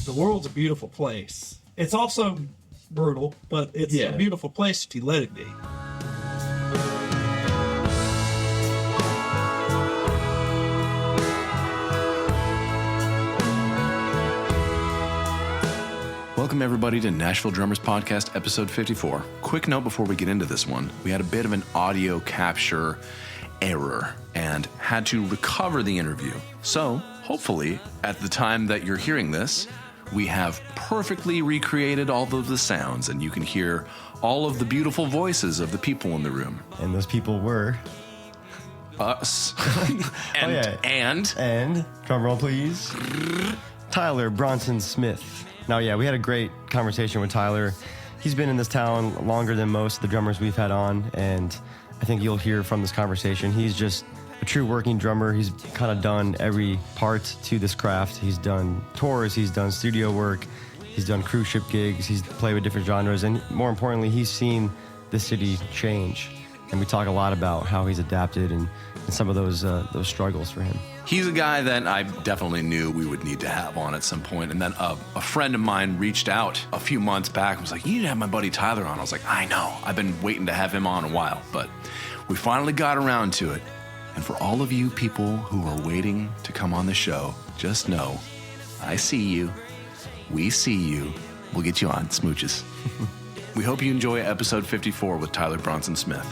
the world's a beautiful place. It's also brutal, but it's a beautiful place if you let it be. Welcome, everybody, to Nashville Drummers Podcast, episode 54. Quick note before we get into this one. We had a bit of an audio capture error and had to recover the interview. So, hopefully, at the time that you're hearing this, we have perfectly recreated all of the sounds and you can hear all of the beautiful voices of the people in the room. And those people were... us. And, drum roll please, Tyler Bronson Smith. Now, we had a great conversation with Tyler. He's been in this town longer than most of the drummers we've had on, and I think you'll hear from this conversation. He's just a true working drummer. He's kind of done every part to this craft. He's done tours, he's done studio work, he's done cruise ship gigs, he's played with different genres, and more importantly, he's seen the city change. And we talk a lot about how he's adapted and some of those struggles for him. He's a guy that I definitely knew we would need to have on at some point. And then a friend of mine reached out a few months back and was like, you need to have my buddy Tyler on. I was like, I know. I've been waiting to have him on a while. But we finally got around to it. And for all of you people who are waiting to come on the show, just know, I see you. We see you. We'll get you on. Smooches. We hope you enjoy episode 54 with Tyler Bronson Smith.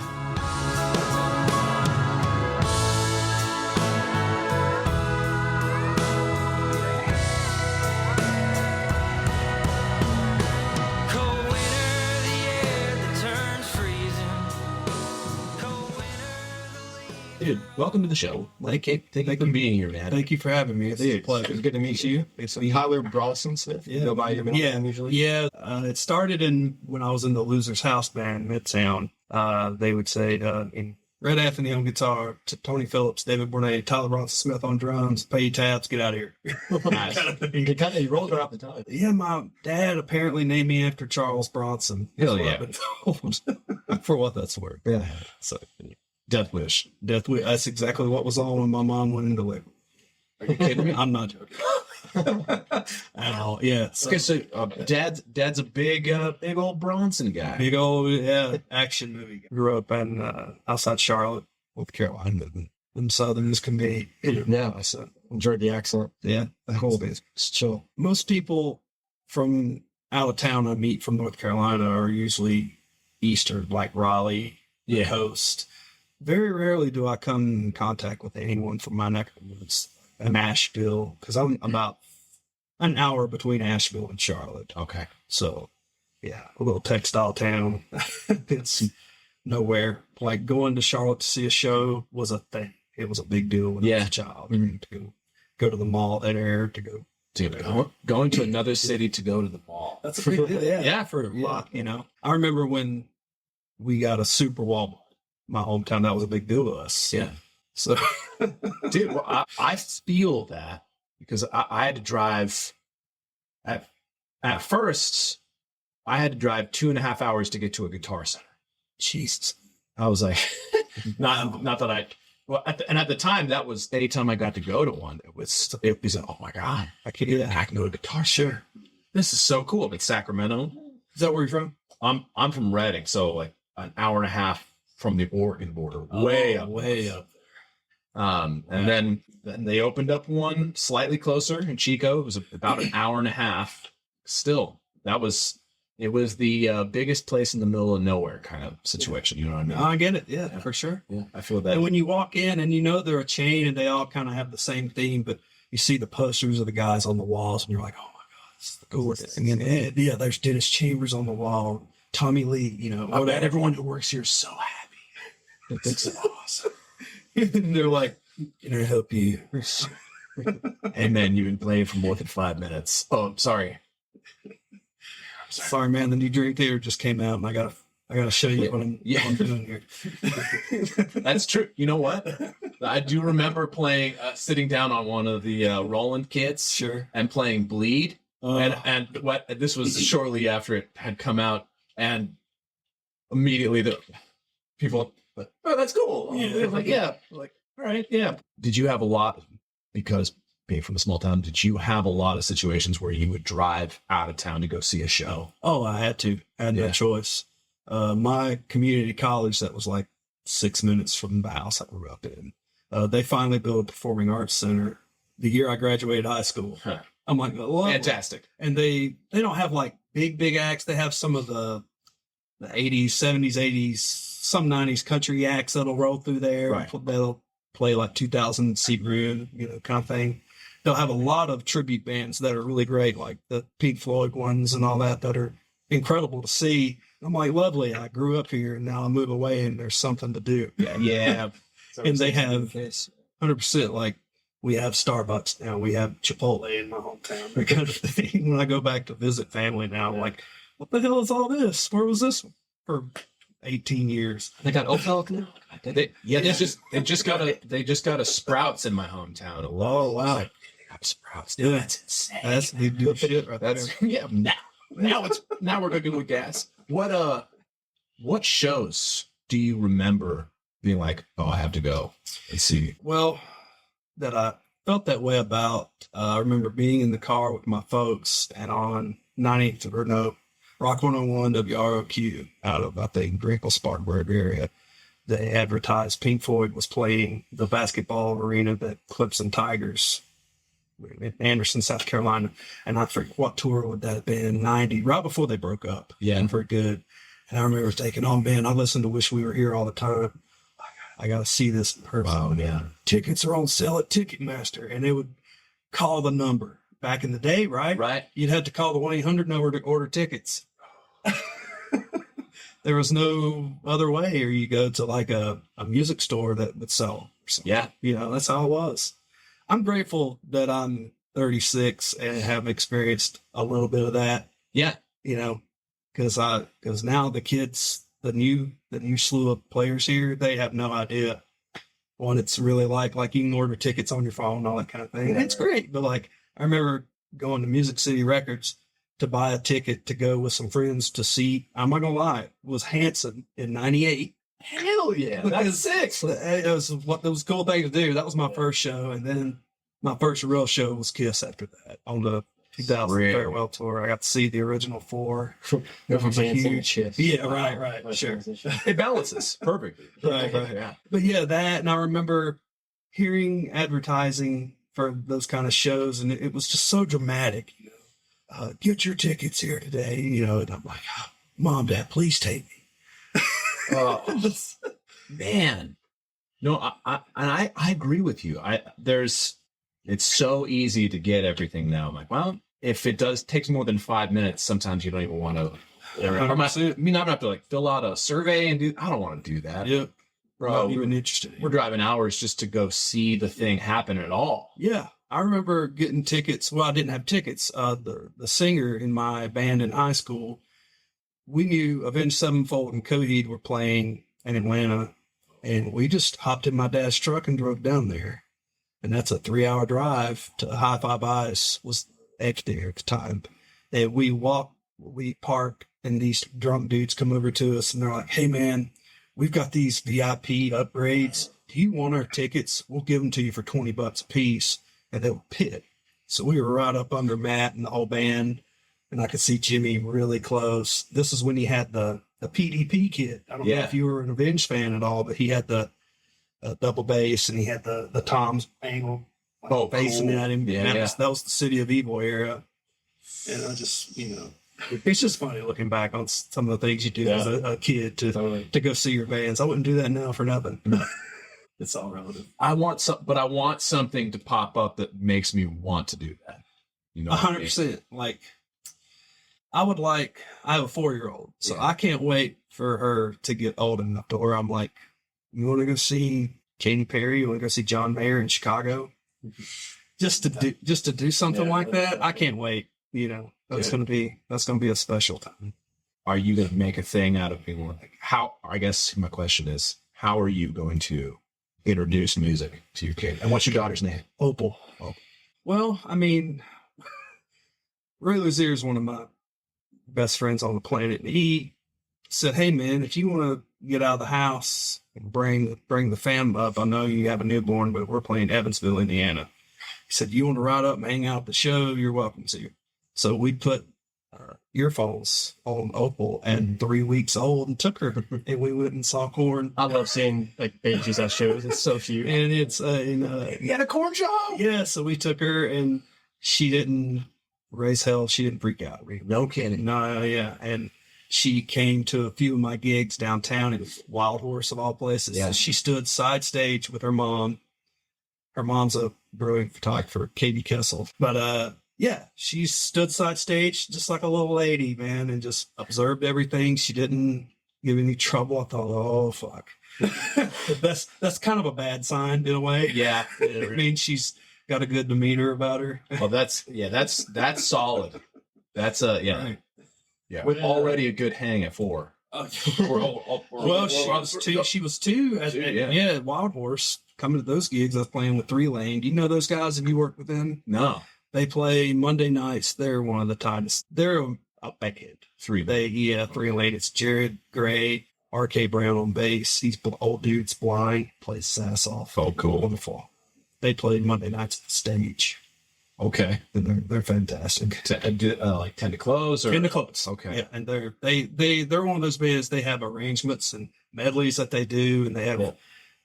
Dude, welcome to the show. Thank you for being here, man. Thank you for having me. It's a pleasure. It's good to meet you. It's Tyler Bronson Smith. Yeah. You go by your middle name usually? Yeah. It started when I was in the Losers House band, Midtown. They would say, in Red Anthony on guitar, Tony Phillips, David Bournet, Tyler Bronson Smith on drums, pay your tabs, get out of here. Nice. You rolled it off the tongue. Yeah, my dad apparently named me after Charles Bronson. Hell yeah. For what that's worth. Yeah. So, Death Wish. That's exactly what was on when my mom went into labor. Are you kidding me? I'm not joking. At all. Yeah. Okay, so Dad's a big old Bronson guy. Big old action movie guy. Grew up in outside Charlotte, North Carolina. Them Southerners can be. Yeah, I said enjoyed the accent. Yeah, Cool. It's chill. Most people from out of town I meet from North Carolina are usually Eastern, like Raleigh, Coast. Very rarely do I come in contact with anyone from my neck of the woods, Nashville, because I'm about an hour between Nashville and Charlotte. Okay. So, yeah, a little textile town. It's nowhere. Like going to Charlotte to see a show was a thing. It was a big deal when I was a child. Mm-hmm. To go to the mall there, to go. Dude, going to another city to go to the mall. That's a big deal. Yeah, for a lot, you know. I remember when we got a Super Walmart. My hometown, that was a big deal to us. Yeah. So, dude, well, I feel that because I had to drive at first, I had to drive 2.5 hours to get to a Guitar Center. Jesus. I was like, not that I, well, at the time, that was anytime I got to go to one, it was oh my God, I can go to a Guitar Center. This is so cool. It's Sacramento. Is that where you're from? I'm from Reading. So like an hour and a half from the Oregon border, way up there. And then they opened up one slightly closer in Chico. It was about an hour and a half. Still, it was the biggest place in the middle of nowhere kind of situation. You know what I mean? I get it. Yeah, for sure. Yeah, I feel that. And when you walk in and you know they're a chain and they all kind of have the same theme, but you see the posters of the guys on the walls and you're like, oh my God, this is the coolest. And then, there's Dennis Chambers on the wall, Tommy Lee, you know. I bet everyone who works here is so happy. It's awesome. And they're like, can I help you? Hey man, you've been playing for more than 5 minutes. Oh, sorry. Sorry, man. The new drink theater just came out, and I gotta show you what I'm doing here. That's true. You know what? I do remember playing, sitting down on one of the Roland kits, sure, and playing Bleed. And what this was shortly after it had come out, and immediately the people, oh, that's cool. Yeah, like, yeah, like, all right, yeah. Did you have a lot? Because being from a small town, did you have a lot of situations where you would drive out of town to go see a show? Oh, I had to. I had no choice. My community college that was like 6 minutes from the house I grew up in, they finally built a performing arts center the year I graduated high school. Huh. I'm like, well, Fantastic. And they don't have like big acts. They have some of the 80s, 70s, 80s, some 90s country acts that'll roll through there. Right. They'll play like 2,000 seat room, kind of thing. They'll have a lot of tribute bands that are really great, like the Pink Floyd ones and all that are incredible to see. I'm like, lovely. I grew up here and now I move away and there's something to do. Yeah. And they have 100% like we have Starbucks now. We have Chipotle in my hometown. That kind of thing. When I go back to visit family now, I'm like, what the hell is all this? Where was this for 18 years? They got Oak Elk now? They just got a Sprouts in my hometown. Oh, wow. Like, they got Sprouts. Yeah. That's insane. That's the good shit right there. Now we're cooking with gas. What shows do you remember being like, oh, I have to go and see? Well, that I felt that way about, I remember being in the car with my folks and on Rock 101 WROQ out of, I think, Grinkle Spartanburg area. They advertised Pink Floyd was playing the basketball arena that Clemson Tigers in Anderson, South Carolina. And I forget what tour would that have been, 90, right before they broke up. Yeah. And for good. And I remember thinking, oh man, I listened to Wish We Were Here all the time. I got to see this in person. Wow, man. Tickets are on sale at Ticketmaster. And they would call the number. Back in the day, right? Right. You'd have to call the 1-800 number to order tickets. There was no other way, or you go to like a music store that would sell. Yeah. That's how it was. I'm grateful that I'm 36 and have experienced a little bit of that. Yeah. Because now the kids, the new slew of players here, they have no idea what it's really like. Like you can order tickets on your phone and all that kind of thing. It's great. But like, I remember going to Music City Records to buy a ticket to go with some friends to see, I'm not gonna lie, it was Hanson in 98. Hell yeah. That's sick. It was a cool thing to do. That was my first show. And then my first real show was Kiss after that on the 2000 farewell tour. I got to see the original four. It was huge. Yeah, right. Sure. It balances perfectly. Right. Yeah. But yeah, that, and I remember hearing advertising for those kind of shows, and it was just so dramatic. Get your tickets here today, and I'm like, oh, Mom, Dad, please take me. Man. No, I agree with you. It's so easy to get everything now. I'm like, well, if it takes more than 5 minutes, sometimes you don't even want to. I'm gonna have to like fill out a survey and I don't want to do that. Yep. Bro, Not even interested. We're driving hours just to go see the thing happen at all. Yeah. I remember getting tickets. Well, I didn't have tickets. The singer in my band in high school, we knew Avenged Sevenfold and Coheed were playing in Atlanta, and we just hopped in my dad's truck and drove down there. And that's a 3-hour drive to High Five Ice was edge there at the time. And we park, and these drunk dudes come over to us, and they're like, hey, man, we've got these VIP upgrades. Do you want our tickets? We'll give them to you for $20 a piece. And they were pit. So we were right up under Matt and the whole band. And I could see Jimmy really close. This is when he had the PDP kit. I don't know if you were an Avenged fan at all, but he had the double bass and he had the Tom's angle facing at him. Yeah, that was the City of Evil era. And I just, it's just funny looking back on some of the things you do as a kid to go see your bands. I wouldn't do that now for nothing. It's all relative. I want something to pop up that makes me want to do that. 100%. Like, I have a 4-year-old, so I can't wait for her to get old enough to where I'm like, you want to go see Katy Perry? You want to go see John Mayer in Chicago? Just to do something like that. I can't wait. That's going to be a special time. Are you going to make a thing out of being like, I guess my question is, how are you going to introduce music to your kid? And what's your daughter's name? Opal. Well, I mean, Ray Luzier is one of my best friends on the planet. And he said, hey man, if you want to get out of the house and bring the fam up, I know you have a newborn, but we're playing Evansville, Indiana. He said, "You want to ride up and hang out at the show? You're welcome to." So we put earphones on Opal at 3 weeks old and took her, and we went and saw Korn. I love seeing like babies at shows. It's so cute. And it's You had a Korn show? yeah. So we took her, and she didn't raise hell. She didn't freak out. No kidding. No, yeah, and she came to a few of my gigs downtown. It was Wild Horse of all places. Yeah. So she stood side stage with her mom. Her mom's a brewing photographer, Katie Kessel. But yeah, she stood side stage just like a little lady, man, and just observed everything. She didn't give any trouble. I thought, oh fuck, that's kind of a bad sign in a way. Yeah. I mean, she's got a good demeanor about her. Well, that's solid. That's Right. yeah. With already a good hang at 4. Well, she was two. Yeah, Wild Horse. Coming to those gigs, I was playing with 3 Lane. Do you know those guys? Have you worked with them? No. They play Monday nights. They're one of the tightest. They're a backhead. 3. 3 Lane. It's Jared Gray, R.K. Brown on bass. He's old dude's blind. Plays his ass off. Oh, cool. Wonderful. They play Monday nights at the stage. Okay. And they're fantastic. Like 10 to Close? Or? 10 to Close. Okay. Yeah, and they're one of those bands. They have arrangements and medleys that they do, and they have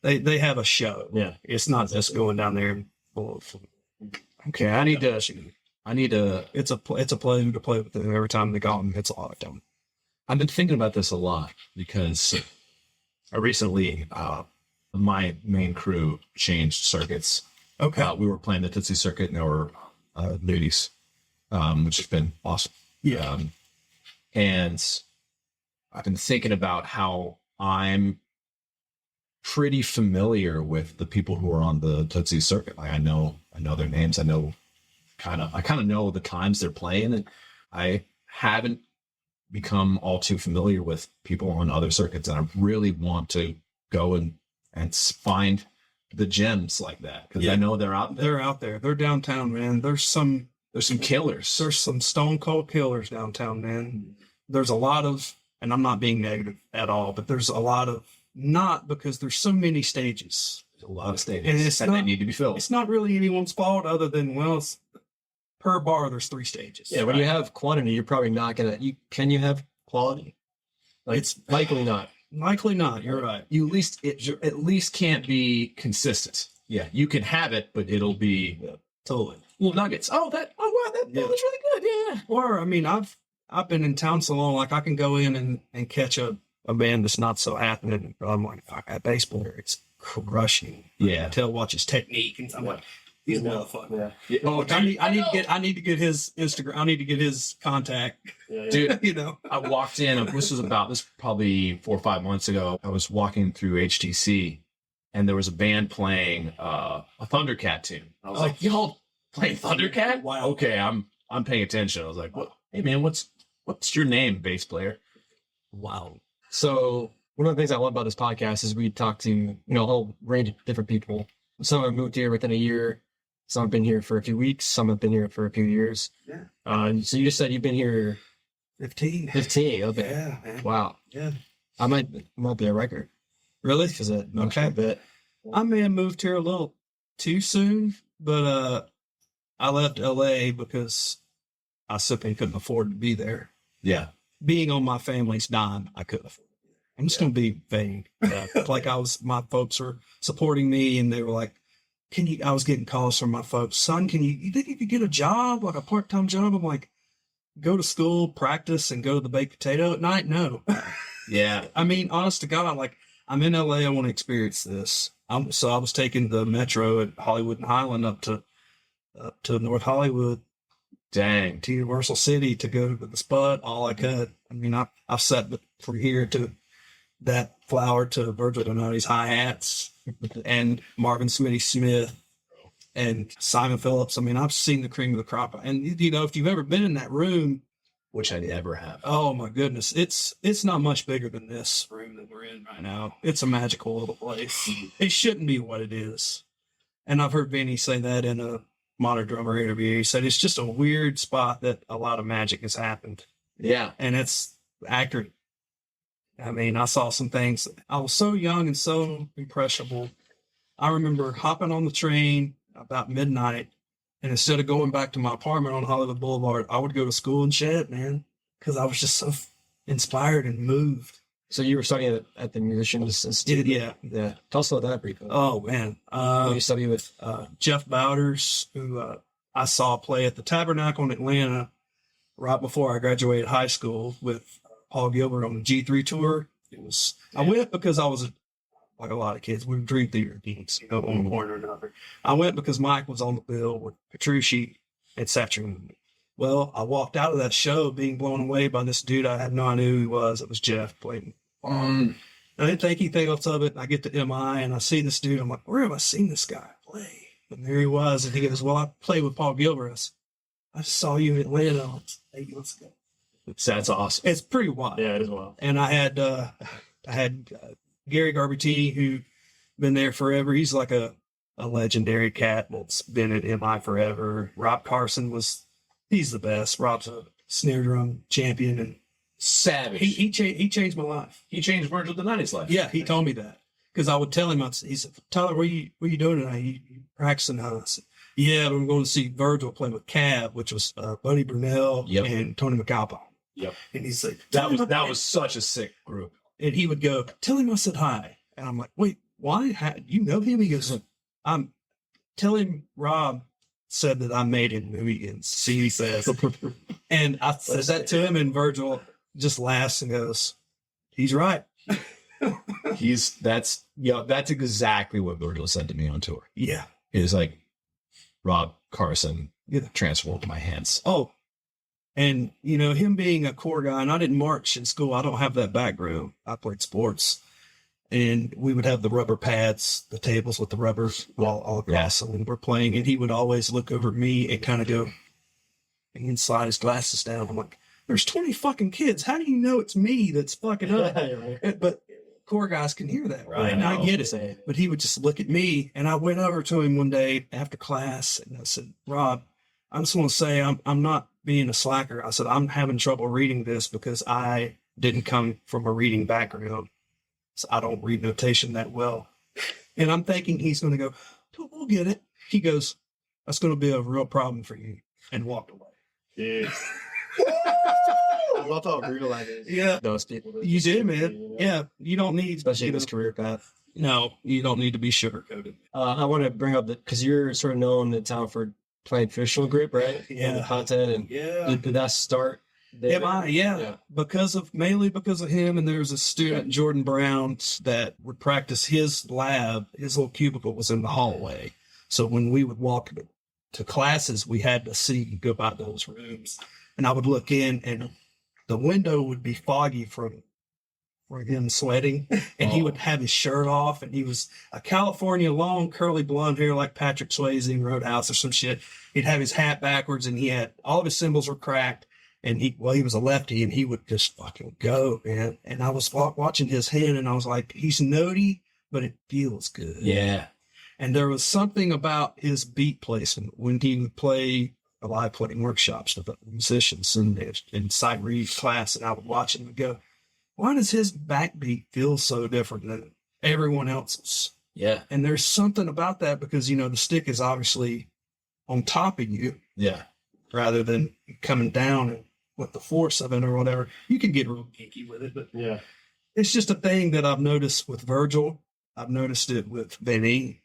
they have a show. Yeah. It's not just going down there and Okay. I need to. It's a pleasure to play with them every time they got them. It's a lot of fun. I've been thinking about this a lot because I recently, my main crew changed circuits. Okay. We were playing the Tootsie circuit and there were nudies, which has been awesome. Yeah. And I've been thinking about how I'm pretty familiar with the people who are on the Tootsie circuit. Like I know their names. I kind of know the times they're playing, and I haven't become all too familiar with people on other circuits. And I really want to go and find the gems like that because I know they're out there. They're out there. They're downtown, man. There's some killers. There's some stone cold killers downtown, man. There's a lot of, and I'm not being negative at all, but there's a lot of, not because there's so many stages. There's a lot of stages, and it's and not, they need to be filled. It's not really anyone's fault other than, well, it's, per bar there's 3 stages. Yeah, when you have quantity, you're probably not gonna. Can you have quality? Like, It's likely not. likely not. You're right. You at least can't be consistent. Yeah, you can have it, but it'll be Totally. little nuggets. Oh, wow, that's really good. Yeah. Or I mean, I've been in town so long, like I can go in and catch a band that's not so happening. I'm like, fuck, that bass player, it's crushing. Yeah. I can tell, watch his technique, and I'm like, he's motherfucker. Yeah. Oh, I need to get his Instagram. I need to get his contact. Dude, You know. I walked in. This was probably 4 or 5 months ago. I was walking through HTC, and there was a band playing a Thundercat tune. I was like, "Y'all playing Thundercat? Wow. Okay, I'm paying attention." I was like, "What? Hey, man, what's your name, bass player?" Wow. So one of the things I love about this podcast is we talk to a whole range of different people. Some have moved here within a year. Some have been here for a few weeks. Some have been here for a few years. Yeah. So you just said you've been here 15. 15. Okay. Yeah, man. Wow. Yeah. I might be a record. Really? Because it moves a bit. I may have moved here a little too soon, but I left LA because I simply couldn't afford to be there. Yeah. Being on my family's dime, I couldn't afford it. I'm just going to be vague. Like my folks were supporting me, and they were like, I was getting calls from my folks, son, you think you could get a job, like a part-time job? I'm like, go to school, practice, and go to the baked potato at night? No. Yeah. I mean, honest to God, like, I'm in LA, I want to experience this. So I was taking the metro at Hollywood and Highland up to North Hollywood, Dang. to Universal City to go to the spot, all I could. I mean, I've sat from here to that flower to Virgil Donati's hi-hats and Marvin Smitty Smith and Simon Phillips. I mean, I've seen the cream of the crop. And, if you've ever been in that room, Which I never have. oh my goodness, it's not much bigger than this room that we're in right now. It's a magical little place. It shouldn't be what it is. And I've heard Vinny say that in a Modern Drummer interview. He said it's just a weird spot that a lot of magic has happened. Yeah. And it's accurate. I mean, I saw some things. I was so young and so impressionable. I remember hopping on the train about midnight And instead of going back to my apartment on Hollywood Boulevard, I would go to school and Shed, man, because I was just so inspired and moved. So you were studying at the Musicians Institute? Yeah. Yeah. Tell us about that briefly. Oh, man. You study with? Jeff Bowders, who I saw play at the Tabernacle in Atlanta right before I graduated high school with Paul Gilbert on the G3 tour. I went because I was, like a lot of kids, we were Dream Theater teams, on one point or another. I went because Mike was on the bill with Petrucci and Saturn. Well, I walked out of that show being blown away by this dude. I had no idea who he was. It was Jeff playing. I didn't think anything else of it. I get to MI and I see this dude. I'm like, where have I seen this guy play? And there he was. And he goes, well, I played with Paul Gilbert. I just saw you in Atlanta 8 months ago. That's awesome. It's pretty wild. Yeah, it is wild. And I had Gary Garbertini, who been there forever. He's like a legendary cat that's been at MI forever. Rob Carson he's the best. Rob's a snare drum champion and Savage. he changed my life. He changed Virgil Donati's life. Yeah, he told me that because I would tell him. He said, "Tyler, what are you doing tonight? You practicing?" I said, "Yeah, I'm going to see Virgil play with Cab, which was Buddy Brunell and Tony McAlpine." Yep. And he's like, that was such a sick group. And he would go, "Tell him I said hi." And I'm like, "Wait, why? You know him?" He goes, "Tell him Rob said that I made him who he is." See, he says. And I said that to him, and Virgil just laughs and goes, "He's right." That's exactly what Virgil said to me on tour. Yeah. He was like, Rob Carson transformed my hands. Oh, and him being a core guy, and I didn't march in school. I don't have that background. I played sports, and we would have the rubber pads, the tables with the rubbers all across them, and we're playing. And he would always look over at me and kind of go, and he'd slide his glasses down. I'm like, there's 20 fucking kids. How do you know it's me that's fucking up? But core guys can hear that, right? And I get it. But he would just look at me, and I went over to him one day after class, and I said, "Rob, I just want to say I'm not being a slacker." I said, "I'm having trouble reading this because I didn't come from a reading background. So I don't read notation that well." And I'm thinking he's going to go, "We'll get it." He goes, "That's going to be a real problem for you," and walked away. Dude. I love how brutal that is. Yeah. Those people. You did, man. Yeah. You don't need, especially in this career path. No, you don't need to be sugarcoated. I want to bring up because you're sort of known in town for playing Fishbowl group, right? Yeah. And the content. And did that start there? Mainly because of him. And there's a student, Jordan Brown, that would practice his lab. His little cubicle was in the hallway. So when we would walk to classes, we had to go by those rooms. And I would look in, and the window would be foggy from him sweating. And he would have his shirt off, and he was a California long curly blonde hair like Patrick Swayze in Roadhouse or some shit. He'd have his hat backwards, and he had all of his cymbals were cracked. And he was a lefty, and he would just fucking go, man. And I was watching his hand, and I was like, he's notey, but it feels good. Yeah. And there was something about his beat placement when he would play live playing workshops with musicians and sight read class, and I would watch him and go, why does his backbeat feel so different than everyone else's? Yeah. And there's something about that because, the stick is obviously on top of you. Yeah. Rather than coming down and with the force of it or whatever. You can get real geeky with it, but it's just a thing that I've noticed with Virgil. I've noticed it with Benny.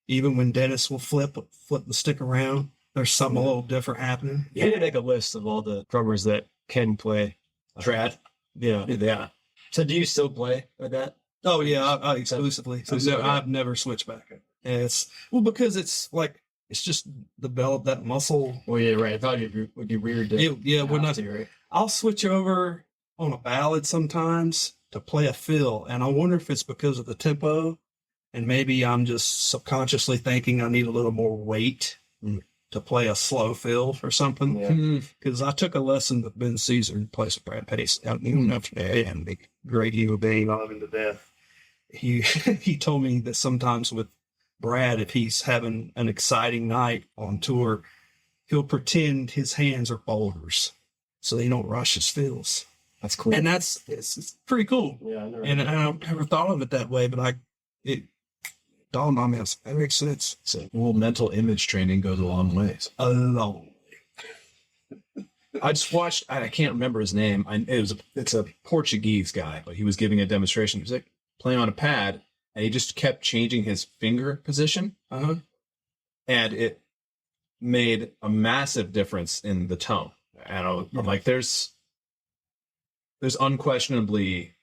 Even when Dennis will flip the stick around, there's something a little different happening. You need to make a list of all the drummers that can play trad. Yeah. So do you still play with that? Oh yeah, I exclusively. I've never switched back. It's because it's like it's just developed that muscle. Well, yeah, right. I thought it would be weird. Right? I'll switch over on a ballad sometimes to play a fill, and I wonder if it's because of the tempo, and maybe I'm just subconsciously thinking I need a little more weight to play a slow fill or something. Because I took a lesson with Ben Caesar who plays with Brad Pace out in and the great human being, I love him to death. He told me that sometimes with Brad, if he's having an exciting night on tour, he'll pretend his hands are boulders so they don't rush his fills. That's cool. And it's pretty cool. Yeah, I I've never thought of it that way, but it dawned on me. That makes sense. So a little mental image training goes a long ways. A long way. I just watched, I can't remember his name. It's a Portuguese guy, but he was giving a demonstration. He was like playing on a pad, and he just kept changing his finger position. Uh-huh. And it made a massive difference in the tone. And I'm like, there's unquestionably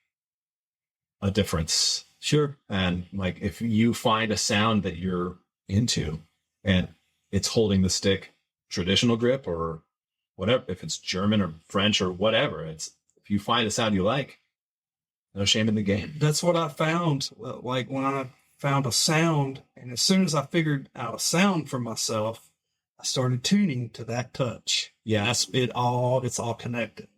a difference. Sure. And like, if you find a sound that you're into and it's holding the stick traditional grip or whatever, if it's German or French or whatever, if you find a sound you like, no shame in the game. That's what I found. Like when I found a sound, and as soon as I figured out a sound for myself, I started tuning to that touch. Yeah. It's all connected.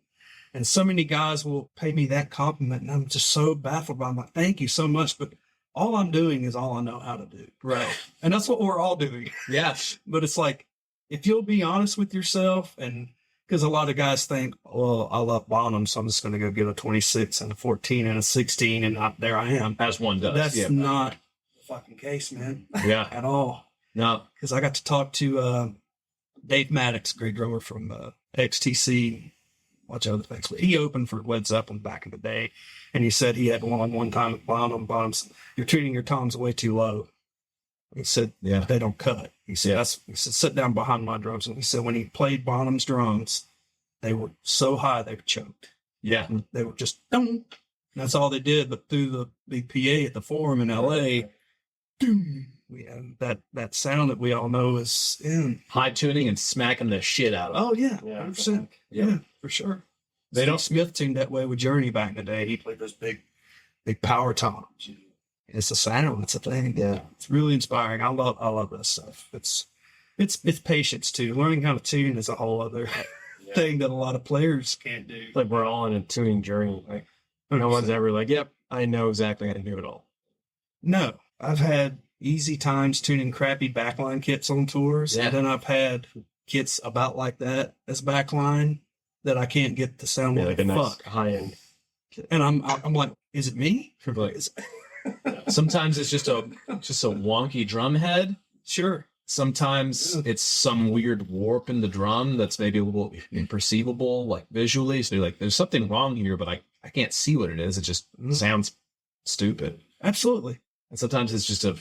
And so many guys will pay me that compliment, and I'm just so baffled by them. Like, thank you so much, but all I'm doing is all I know how to do. Right. And that's what we're all doing. Yes. But it's like, if you'll be honest with yourself, and because a lot of guys think, well, I love bottom, so I'm just going to go get a 26 and a 14 and a 16, and there I am. As one does. That's not the fucking case, man. Yeah. At all. No. Because I got to talk to Dave Maddox, great drummer from XTC. Watch other things. He opened for Led Zeppelin back in the day, and he said he had one time with bottoms. You're tuning your toms way too low. He said, yeah, they don't cut. He said, he said, sit down behind my drums. And he said, when he played Bonham's drums, they were so high they were choked. Yeah. And they were just, dong. That's all they did. But through the big PA at the Forum in LA, we have that sound that we all know is in high tuning and smacking the shit out of it. Oh, yeah. 100%. Yeah, for sure. Steve Smith tuned that way with Journey back in the day. He played those big power toms. It's a sound. It's a thing. Yeah, it's really inspiring. I love this stuff. It's patience too. Learning how to tune is a whole other thing that a lot of players can't do. Like we're all in a tuning journey. Like no one's ever like, yep, I know exactly how to do it all. No, I've had easy times tuning crappy backline kits on tours, and then I've had kits about like that as backline that I can't get the sound like a nice high end. And I'm like, is it me? Like, sometimes it's just a wonky drum head. Sure. Sometimes it's some weird warp in the drum that's maybe a little imperceivable, like visually. So you're like, there's something wrong here, but I can't see what it is. It just sounds stupid. Absolutely. And sometimes it's just a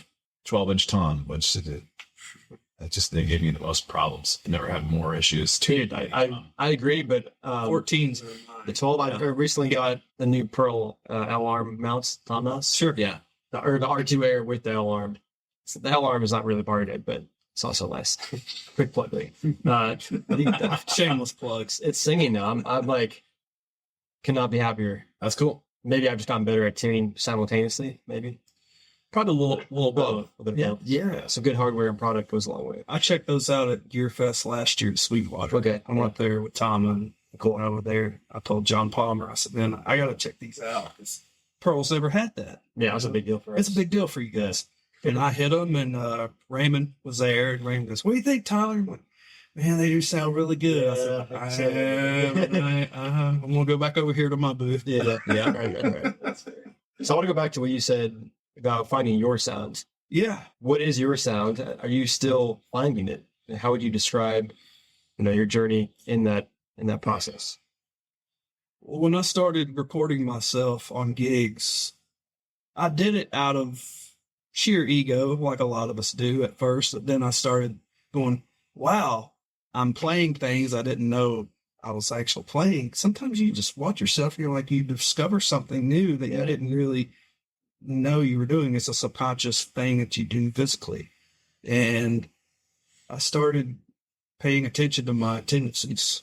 12-inch tom, which they gave me the most problems. I never had more issues. Dude, I agree, but 14s the 12. I recently got the new Pearl L-arm mounts, tom mounts. Sure. Yeah. The R2 Air with the L-arm. So the L-arm is not really part of it, but it's also nice. Quick plug. Shameless plugs. It's singing now. I'm like, cannot be happier. That's cool. Maybe I've just gotten better at tuning simultaneously. Maybe. Probably a little both. Yeah. So good hardware and product goes a long way. I checked those out at Gear Fest last year at Sweetwater. Okay. I went there with Tom and going over there. I told John Palmer, I said, man, I got to check these out because Pearl's never had that. Yeah, it's a big deal for us. It's a big deal for you guys. And I hit them, and Raymond was there, and Raymond goes, what do you think, Tyler? I went, man, they do sound really good. I said, I'm going to go back over here to my booth. Yeah. Right. So I want to go back to what you said about finding your sound. Yeah. What is your sound? Are you still finding it? How would you describe, your journey in that process? Well, when I started recording myself on gigs, I did it out of sheer ego, like a lot of us do at first. But then I started going, wow, I'm playing things I didn't know I was actually playing. Sometimes you just watch yourself, you're like, you discover something new that you didn't really know you were doing. It's a subconscious thing that you do physically. And I started paying attention to my tendencies.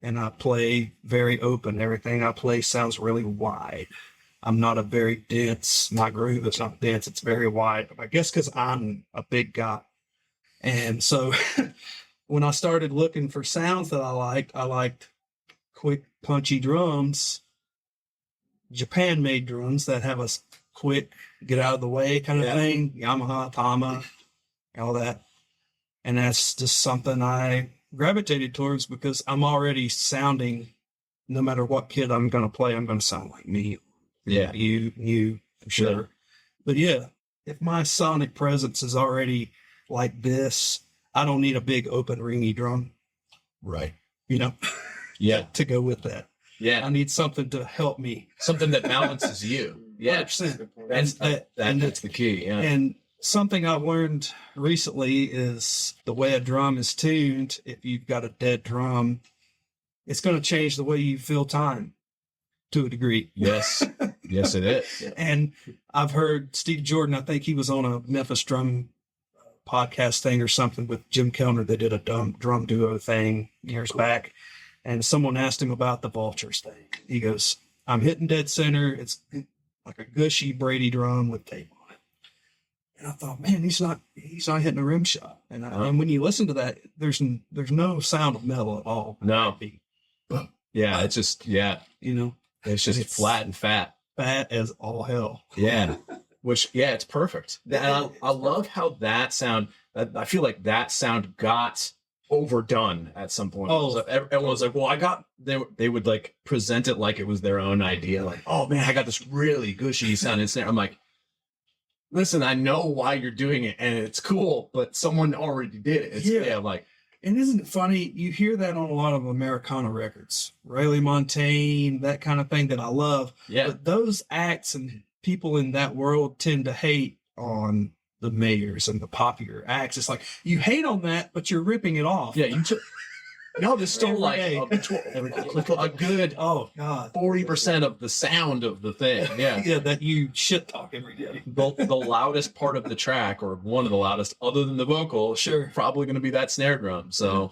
And I play very open. Everything I play sounds really wide. I'm not a very dense, my groove is not dense, it's very wide. I guess because I'm a big guy. And so when I started looking for sounds that I liked quick, punchy drums, Japan-made drums that have a quick, get out of the way kind of thing, Yamaha, Tama, all that. And that's just something I gravitated towards because I'm already sounding, no matter what kid I'm going to play, I'm going to sound like me. Yeah. You, for sure. But yeah, if my sonic presence is already like this, I don't need a big open ringy drum, Right. you know, Yeah. to go with that. Yeah. I need something to help me. Something that balances you. Yeah. 100%. That's the key. Yeah. And something I've learned recently is the way a drum is tuned. If you've got a dead drum, it's going to change the way you feel time to a degree. Yes. Yes, it is. And I've heard Steve Jordan, I think he was on a Memphis drum podcast thing or something with Jim Kellner. They did a drum duo thing years back. And someone asked him about the vultures thing. He goes, I'm hitting dead center. It's like a gushy Brady drum with tape on it. And I thought, man, he's not hitting a rim shot. And, and when you listen to that, there's no sound of metal at all. No. Yeah, it's just, You know, it's just flat and fat. fat as all hell. Yeah. Which, it's perfect. And I love how that sound, I feel like that sound got overdone at some point. Oh. So everyone was like, well, they would like present it like it was their own idea. Like, oh man, I got this really gushy sound in snare. I'm like, listen, I know why you're doing it and it's cool, but someone already did it. It's, And isn't it funny? You hear that on a lot of Americana records, Ray Montaigne, that kind of thing that I love. Yeah. But those acts and people in that world tend to hate on the mayors and the popular acts. It's like, you hate on that, but you're ripping it off. Yeah, you took. No, there's still like a good Oh God, 40% of the sound of the thing. Yeah. yeah, that you shit talk every day. The loudest part of the track, or one of the loudest, other than the vocal, Sure. probably going to be that snare drum. So,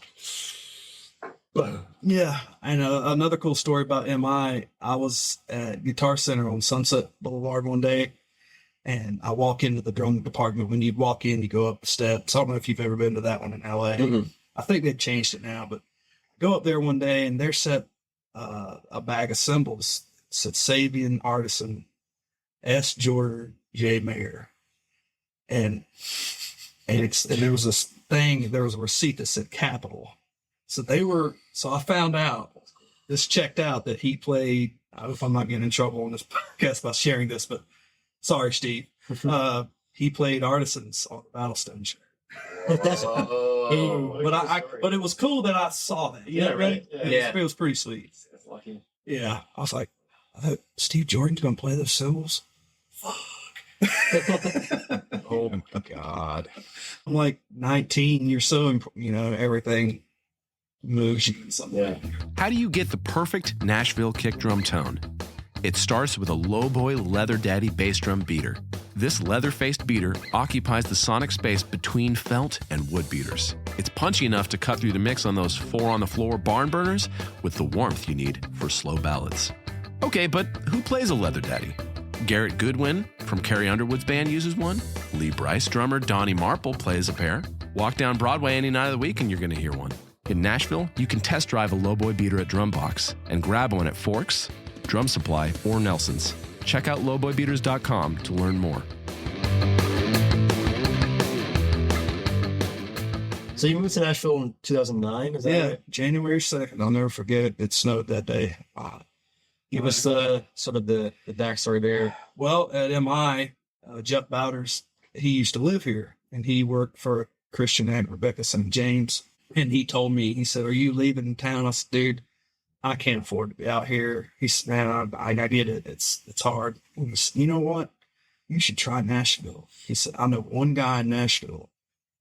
but Yeah, and another cool story about MI. I was at Guitar Center on Sunset Boulevard one day, and I walk into the drum department. When you walk in, you go up the steps. I don't know if you've ever been to that one in LA. Mhm. I think they've changed it now, but go up there one day, and they're set a bag of cymbals. It said Sabian Artisan, S. Jordan, J. Mayer, and there was this thing. There was a receipt that said Capital. So I found out, this checked out that he played, I hope I'm not getting in trouble on this podcast by sharing this, but sorry, Steve. He played Artisans on the Battlestone show. But it was cool that I saw that. You know, right? Yeah. It was pretty sweet. That's lucky. Yeah. I was like, I thought Steve Jordan's going to play those cymbals. oh my God. I'm like 19. You're so, everything moves you. Something. How do you get the perfect Nashville kick drum tone? It starts with a Lowboy Leather Daddy bass drum beater. This leather-faced beater occupies the sonic space between felt and wood beaters. It's punchy enough to cut through the mix on those 4-on-the-floor barn burners with the warmth you need for slow ballads. Okay, but who plays a Leather Daddy? Garrett Goodwin from Carrie Underwood's band uses one. Lee Brice drummer Donnie Marple plays a pair. Walk down Broadway any night of the week and you're going to hear one. In Nashville, you can test drive a Lowboy beater at Drumbox and grab one at Forks, Drum Supply, or Nelson's. Check out lowboybeaters.com to learn more. So you moved to Nashville in 2009, is that right? January 2nd. I'll never forget it. It snowed that day. Give us sort of the backstory there. Well, at MI, Jeff Bowders, he used to live here, and he worked for Christian and Rebecca St. James. And he told me, he said, "Are you leaving town?" I said, "Dude, I can't afford to be out here." He said, "Man, I get it. It's hard." He said, "You know what? You should try Nashville." He said, "I know one guy in Nashville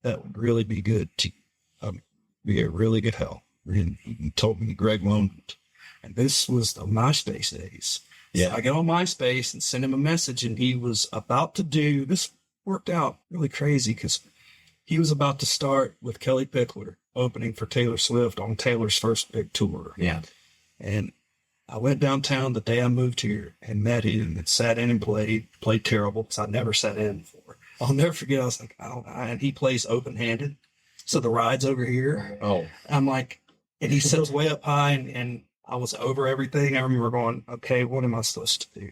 that would really be good to be a really good help." And he told me Greg Lomond. And this was the MySpace days. Yeah. So I get on MySpace and sent him a message, and he was about to do, this worked out really crazy because he was about to start with Kelly Pickler opening for Taylor Swift on Taylor's first big tour. Yeah. And I went downtown the day I moved here and met him and sat in and played terrible because I'd never sat in before. I'll never forget. I was like, and he plays open-handed. So the ride's over here. Oh. I'm like, and he sits way up high and I was over everything. I remember going, okay, what am I supposed to do?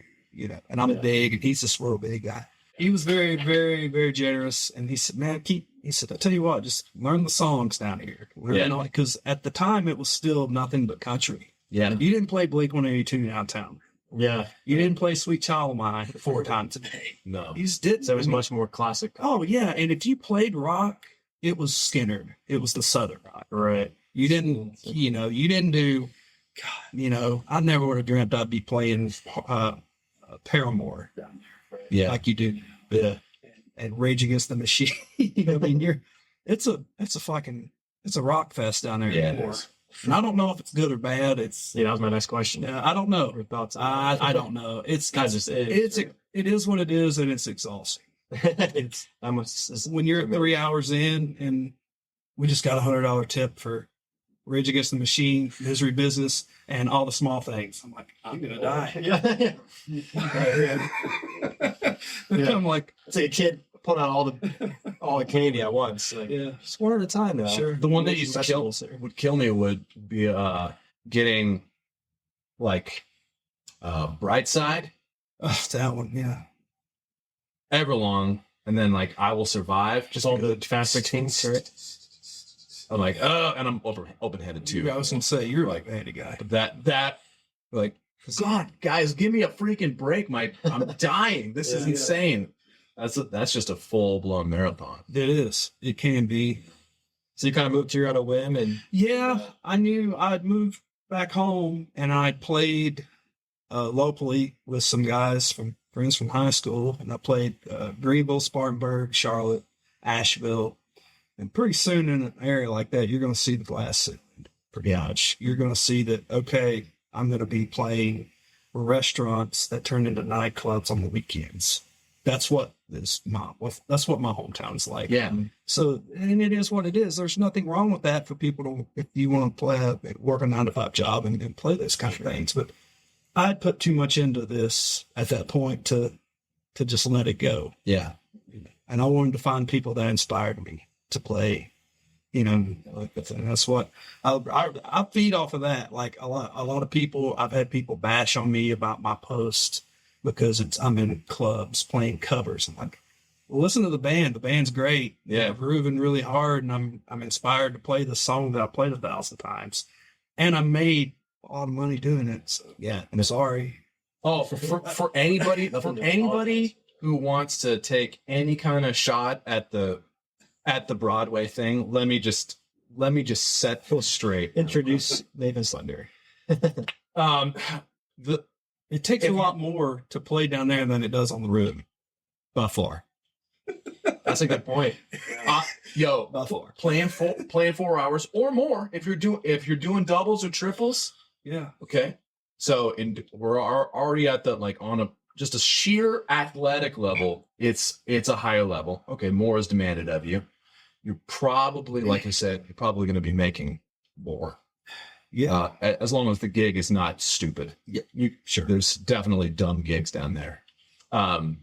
And I'm big and he's this real big guy. He was very, very, very generous. And he said, "Man, he said, I tell you what, just learn the songs down here." Because at the time it was still nothing but country. Yeah. You didn't play Blink-182 downtown. Yeah. You didn't play Sweet Child of Mine 4 times a day. No. You just didn't. So it was much more classic. Oh, yeah. And if you played rock, it was Skinner. It was the Southern rock. Right. You didn't, you didn't do, God, I never would have dreamt I'd be playing Paramore. Yeah. Like you do. Yeah. And Rage Against the Machine. I mean, it's a rock fest down there. Yeah, it anymore. is. And I don't know if it's good or bad. It's, Yeah, that was my next question. I don't know. Your thoughts? I don't know. It is what it is, and it's exhausting. It's almost When you're 3 hours in, and we just got $100 tip for Rage Against the Machine, Misery Business, and all the small things. I'm like, I'm gonna die. yeah. I'm like, It's like a kid pulling out all the candy at once. Like, yeah, just one at a time though. Sure. The one that Making used to would kill me would be getting like Brightside, that one, yeah. Everlong, and then like I Will Survive. Just all the Fast 16s, right? I'm like, oh, and I'm open-headed too. I was gonna say you're like a guy. But that like, God, guys, give me a freaking break. I'm dying. This is insane. That's just a full-blown marathon. It is. It can be. So you kind of moved here on a whim, and Yeah, I knew I'd moved back home, and I played locally with some friends from high school, and I played Greenville, Spartanburg, Charlotte, Asheville, and pretty soon in an area like that, you're going to see the glass ceiling. Pretty much, you're going to see that. Okay, I'm going to be playing restaurants that turn into nightclubs on the weekends. That's what my hometown's like. Yeah. So, and it is what it is. There's nothing wrong with that for people to, if you want to work a 9-to-5 job and play those kind of things. But I'd put too much into this at that point to just let it go. Yeah. And I wanted to find people that inspired me to play, and that's what I feed off of that. Like a lot of people, I've had people bash on me about my posts because I'm in clubs playing covers. I'm like, well, listen to the band. The band's great. Yeah. They're grooving really hard, and I'm inspired to play the song that I played 1,000 times, and I made a lot of money doing it. So Yeah. I'm sorry. Oh, for anybody who wants to take any kind of shot at the Broadway thing, let me just set straight. introduce Nathan Slender. It takes a lot more to play down there than it does on the road, by far. That's a good point. By far. Playing 4 hours or more if you're doing doubles or triples. Yeah. Okay. So we're already at the, like, on just a sheer athletic level. It's a higher level. Okay. More is demanded of you. You're probably, like I said, you're probably going to be making more. Yeah. As long as the gig is not stupid. Yeah. Sure. There's definitely dumb gigs down there. And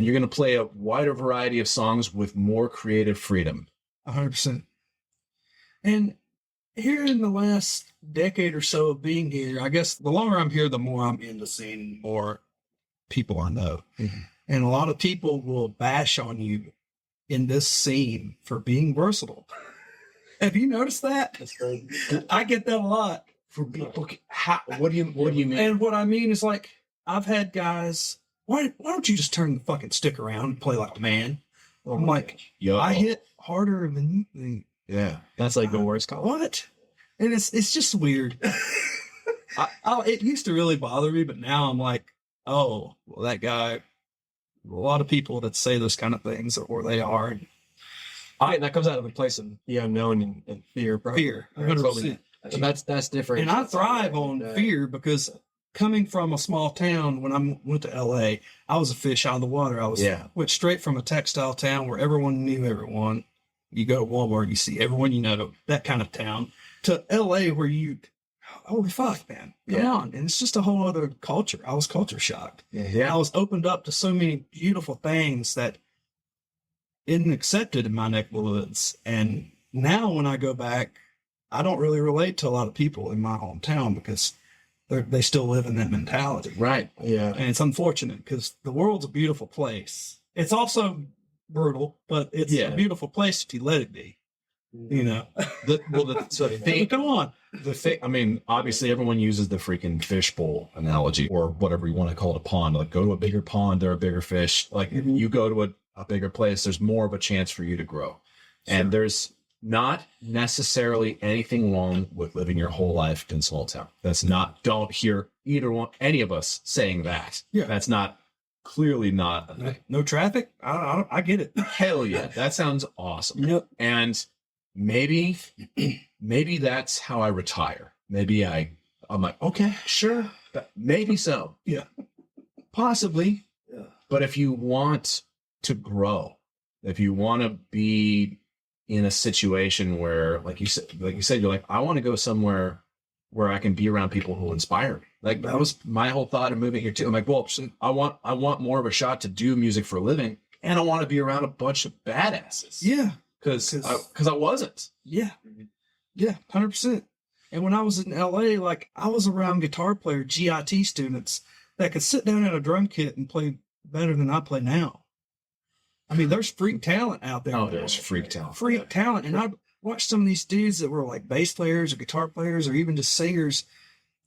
you're going to play a wider variety of songs with more creative freedom. 100%. And here in the last decade or so of being here, I guess the longer I'm here, the more I'm in the scene, the more people I know. Mm-hmm. And a lot of people will bash on you in this scene for being versatile. Have you noticed that? That's great. I get that a lot. For people, what do you mean? And what I mean is, like, I've had guys, why don't you just turn the fucking stick around and play like a man? I'm like, I hit harder than you. Yeah. That's like the worst call. What? And it's just weird. It used to really bother me, but now I'm like, oh, well, that guy. A lot of people that say those kind of things, or they are. That comes out of a place of the unknown and fear. Probably. Fear. Right? 100%. So that's different. And I thrive on fear because coming from a small town, when I went to LA, I was a fish out of the water. Went straight from a textile town where everyone knew everyone. You go to Walmart, you see everyone you know, that kind of town, to LA where holy fuck, man, come on. And it's just a whole other culture. I was culture shocked. Yeah. I was opened up to so many beautiful things that isn't accepted in my neck of the woods. And now when I go back, I don't really relate to a lot of people in my hometown because they still live in that mentality. Right. Yeah. And it's unfortunate because the world's a beautiful place. It's also brutal, but it's a beautiful place if you let it be. You know, come on. I mean, obviously everyone uses the freaking fishbowl analogy or whatever you want to call it, a pond. Like, go to a bigger pond, there are bigger fish. Like, you go to a bigger place, there's more of a chance for you to grow. And there's not necessarily anything wrong with living your whole life in small town. Don't hear any of us saying that. Yeah. That's clearly not. No traffic. I get it. Hell yeah. That sounds awesome. Yep. And maybe that's how I retire. Maybe I'm like, okay, sure. Maybe so. Yeah. Possibly. Yeah. But if you want to grow, if you want to be in a situation where, like you said, you're like, I want to go somewhere where I can be around people who inspire me. Like, that was my whole thought of moving here too. I'm like, well, I want more of a shot to do music for a living, and I want to be around a bunch of badasses. Yeah. Because I wasn't. Yeah. Yeah, 100%. And when I was in LA, like, I was around guitar player GIT students that could sit down at a drum kit and play better than I play now. I mean, there's freak talent out there. Oh, there's freak talent. Freak talent. And I watched some of these dudes that were like bass players or guitar players or even just singers.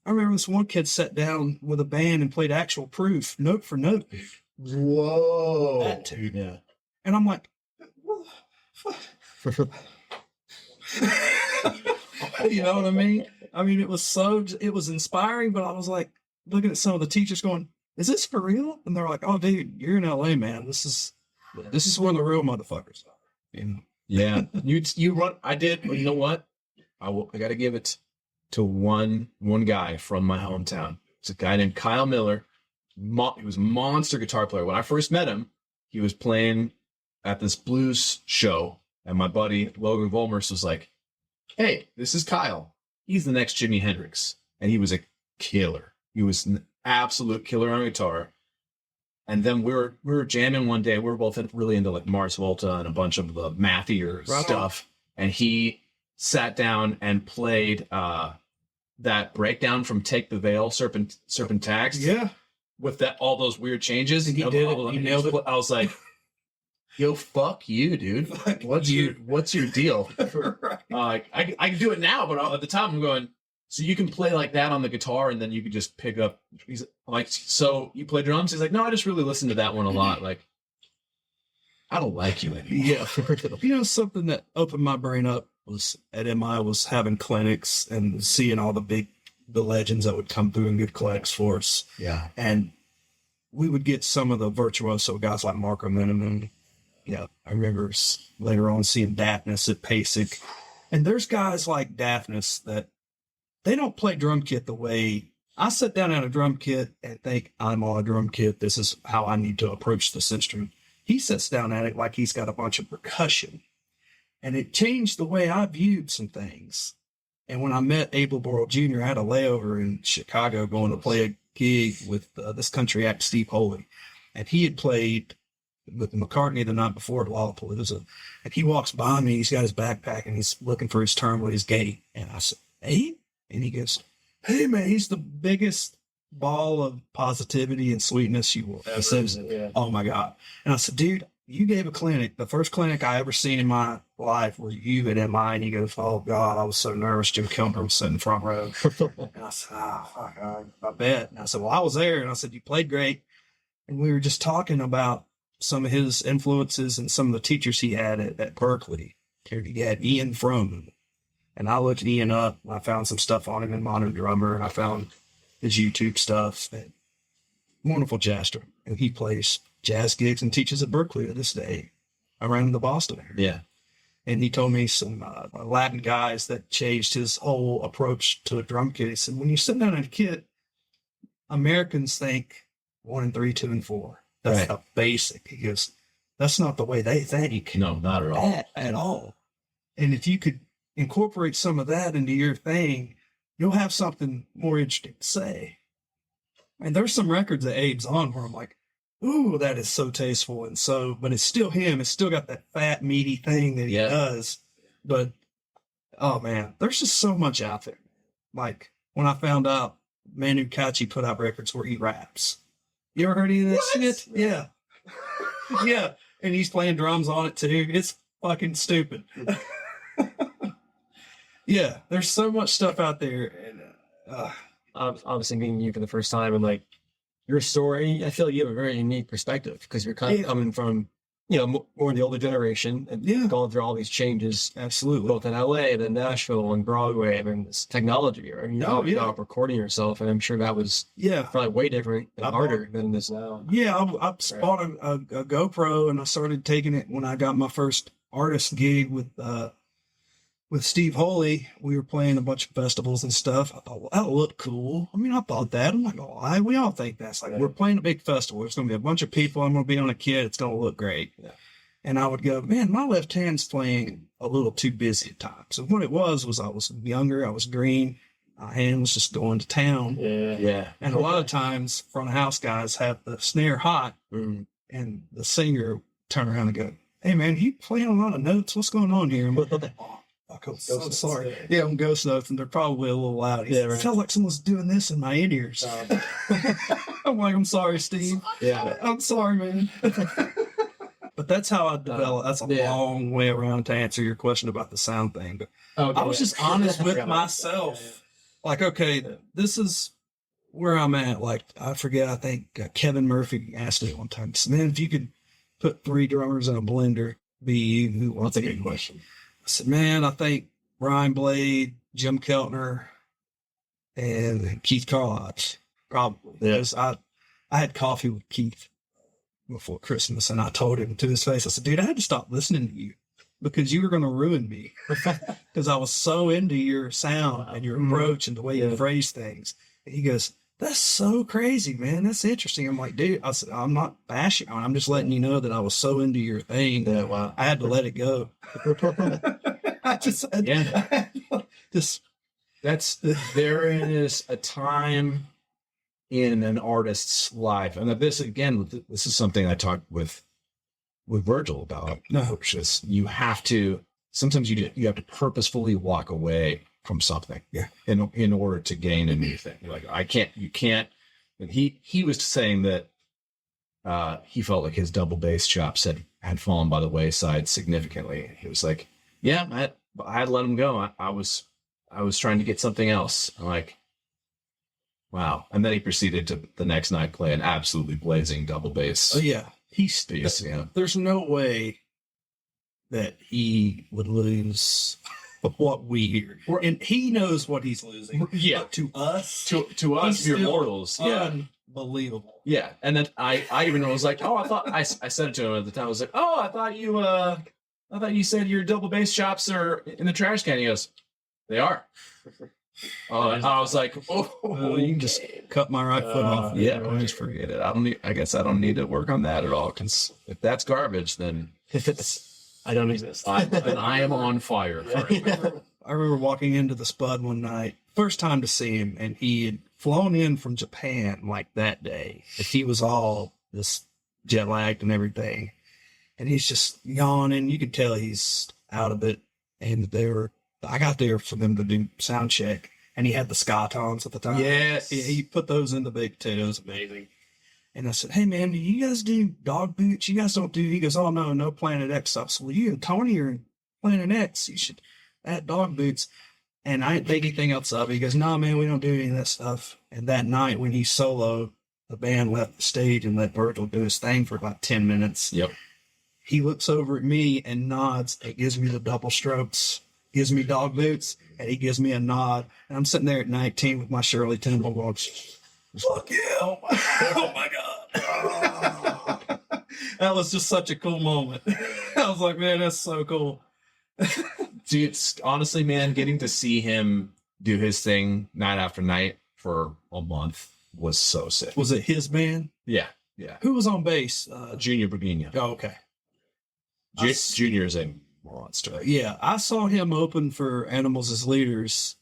I remember this one kid sat down with a band and played actual proof, note for note. Whoa. That dude. Yeah. And I'm like, you know what I mean? I mean, it was inspiring, but I was like looking at some of the teachers going, is this for real? And they're like, oh, dude, you're in LA, man. This is where the real motherfuckers are. You know? Yeah. You run. I did. But you know what? I got to give it to one guy from my hometown. It's a guy named Kyle Miller. He was a monster guitar player. When I first met him, he was playing at this blues show, and my buddy Logan Volmers was like, hey, this is Kyle. He's the next Jimi Hendrix. And he was a killer. He was an absolute killer on guitar. And then we were jamming one day. We were both really into like Mars Volta and a bunch of the mathier stuff. And he sat down and played that breakdown from Take the Veil, Serpentax. Yeah. With all those weird changes. And he did it. He nailed it. I was like, yo, fuck you, dude. What's your deal? I can do it now, but at the time I'm going, so you can play like that on the guitar, and then you can just pick up. He's like, so you play drums? He's like, no, I just really listen to that one a lot. Like, I don't like you anymore. Yeah. You know, something that opened my brain up was at MI was having clinics and seeing all the legends that would come through and give clinics for us. Yeah. And we would get some of the virtuoso guys like Marco Miniman. Yeah. I remember later on seeing Daphnis at PASIC. And there's guys like Daphnis that they don't play drum kit the way I sit down at a drum kit and think I'm on a drum kit. This is how I need to approach this instrument. He sits down at it like he's got a bunch of percussion. And it changed the way I viewed some things. And when I met Abel Borrell Jr., I had a layover in Chicago going to play a gig with this country act, Steve Holy. And he had played with McCartney the night before at Lollapalooza. And he walks by me, he's got his backpack, and he's looking for his term with his gate. And I said, hey? And he goes, hey, man, he's the biggest ball of positivity and sweetness you will ever see. Yeah. Oh, my God. And I said, dude, you gave a clinic, the first clinic I ever seen in my life where you at MI. And he goes, oh, God, I was so nervous. Jim Kilmer was sitting front row. And I said, oh, fuck, I bet. And I said, well, I was there. And I said, you played great. And we were just talking about some of his influences and some of the teachers he had at Berkeley. He had Ian Froman. And I looked Ian up. I found some stuff on him in Modern Drummer. And I found his YouTube stuff. And wonderful jazz drummer. And he plays jazz gigs and teaches at Berkeley to this day around the Boston area. Yeah. And he told me some Latin guys that changed his whole approach to a drum kit. He said, when you sit down at a kit, Americans think 1 and 3, 2 and 4. That's right. the basic. He goes, that's not the way they think. No, not at all. At all. And if you could incorporate some of that into your thing, you'll have something more interesting to say. And there's some records that Abe's on where I'm like, ooh, that is so tasteful. And so, but it's still him. It's still got that fat, meaty thing that he does. But, oh man, there's just so much out there. Like when I found out Manu Katché put out records where he raps. You ever heard any of that shit? Yeah. Yeah. And he's playing drums on it too. It's fucking stupid. Yeah, there's so much stuff out there. And Obviously meeting you for the first time and like your story, I feel like you have a very unique perspective because you're kind of coming from, more in the older generation and going through all these changes. Absolutely. Both in LA and then Nashville and Broadway and then this technology. Or you know, recording yourself, and I'm sure that was probably way different and harder than this now. Yeah, I bought a GoPro and I started taking it when I got my first artist gig with Steve Holy. We were playing a bunch of festivals and stuff. I thought, well, that'll look cool. I mean, I thought that. I'm not gonna lie. We all think that's like, we're playing a big festival. There's going to be a bunch of people. I'm going to be on a kid. It's going to look great. Yeah. And I would go, man, my left hand's playing a little too busy at times. So what it was I was younger. I was green. My hand was just going to town. Yeah. And a lot of times front of house guys have the snare hot and the singer turn around and go, hey man, you playing a lot of notes? What's going on here? I'm so sorry. Yeah, I'm ghost notes, and they're probably a little loud. I felt like someone's doing this in my ears. I'm like, I'm sorry, Steve. Yeah. I'm sorry, man. But that's how I developed. That's a long way around to answer your question about the sound thing. But I was just honest with myself. Like, okay, this is where I'm at. Like, I forget, I think Kevin Murphy asked me one time, he said, man, if you could put 3 drummers in a blender, be you, who wants That's a good question. I said, man, I think Brian Blade, Jim Keltner, and Keith Carlodge, probably. Because I had coffee with Keith before Christmas, and I told him to his face, I said, dude, I had to stop listening to you because you were going to ruin me because I was so into your sound and your approach and the way you phrase things. And he goes, that's so crazy, man. That's interesting. I'm like, dude, I said, I'm not bashing on. I'm just letting you know that I was so into your thing that I had to let it go. I just, there is a time in an artist's life, and this is something I talked with Virgil about. Which is you have to sometimes you have to purposefully walk away from something in order to gain a new thing. Like you can't. And he was saying that he felt like his double bass chops had fallen by the wayside significantly. He was like, yeah, I had to let him go. I was trying to get something else. I'm like, wow. And then he proceeded to the next night play an absolutely blazing double bass. Oh yeah. There's no way that he would lose what we hear. And he knows what he's losing. Yeah. But to us, to us, mere mortals. Unbelievable. Yeah. And then I even was like, oh, I said it to him at the time. I was like, oh, I thought you said your double bass chops are in the trash can. He goes, they are. I was like, oh, you can just cut my right foot off. Yeah, just forget it. I guess I don't need to work on that at all. Because if that's garbage, then I don't exist. Then I am on fire for it. I remember walking into the Spud one night, first time to see him, and he had flown in from Japan like that day. If he was all this jet lagged and everything, and he's just yawning. You could tell he's out of it. And I got there for them to do sound check, and he had the Scotons at the time. Yes. He put those in the big potatoes. Amazing. And I said, hey, man, do you guys do dog boots? You guys don't do... He goes, oh, no Planet X stuff. So, well, you and Tony are in Planet X. You should add dog boots. And I didn't think anything else of it. He goes, no, man, we don't do any of that stuff. And that night when he soloed, the band left the stage and let Virgil do his thing for about 10 minutes. Yep. He looks over at me and nods and gives me the double strokes. Gives me dog boots, and he gives me a nod. And I'm sitting there at 19 with my Shirley Temple watch. Fuck yeah. Oh my God. That was just such a cool moment. I was like, man, that's so cool. Dude, honestly, man, getting to see him do his thing night after night for a month was so sick. Was it his band? Yeah. Who was on bass? Junior Burguigna. Oh, okay. Junior is a monster. Yeah, I saw him open for Animals as Leaders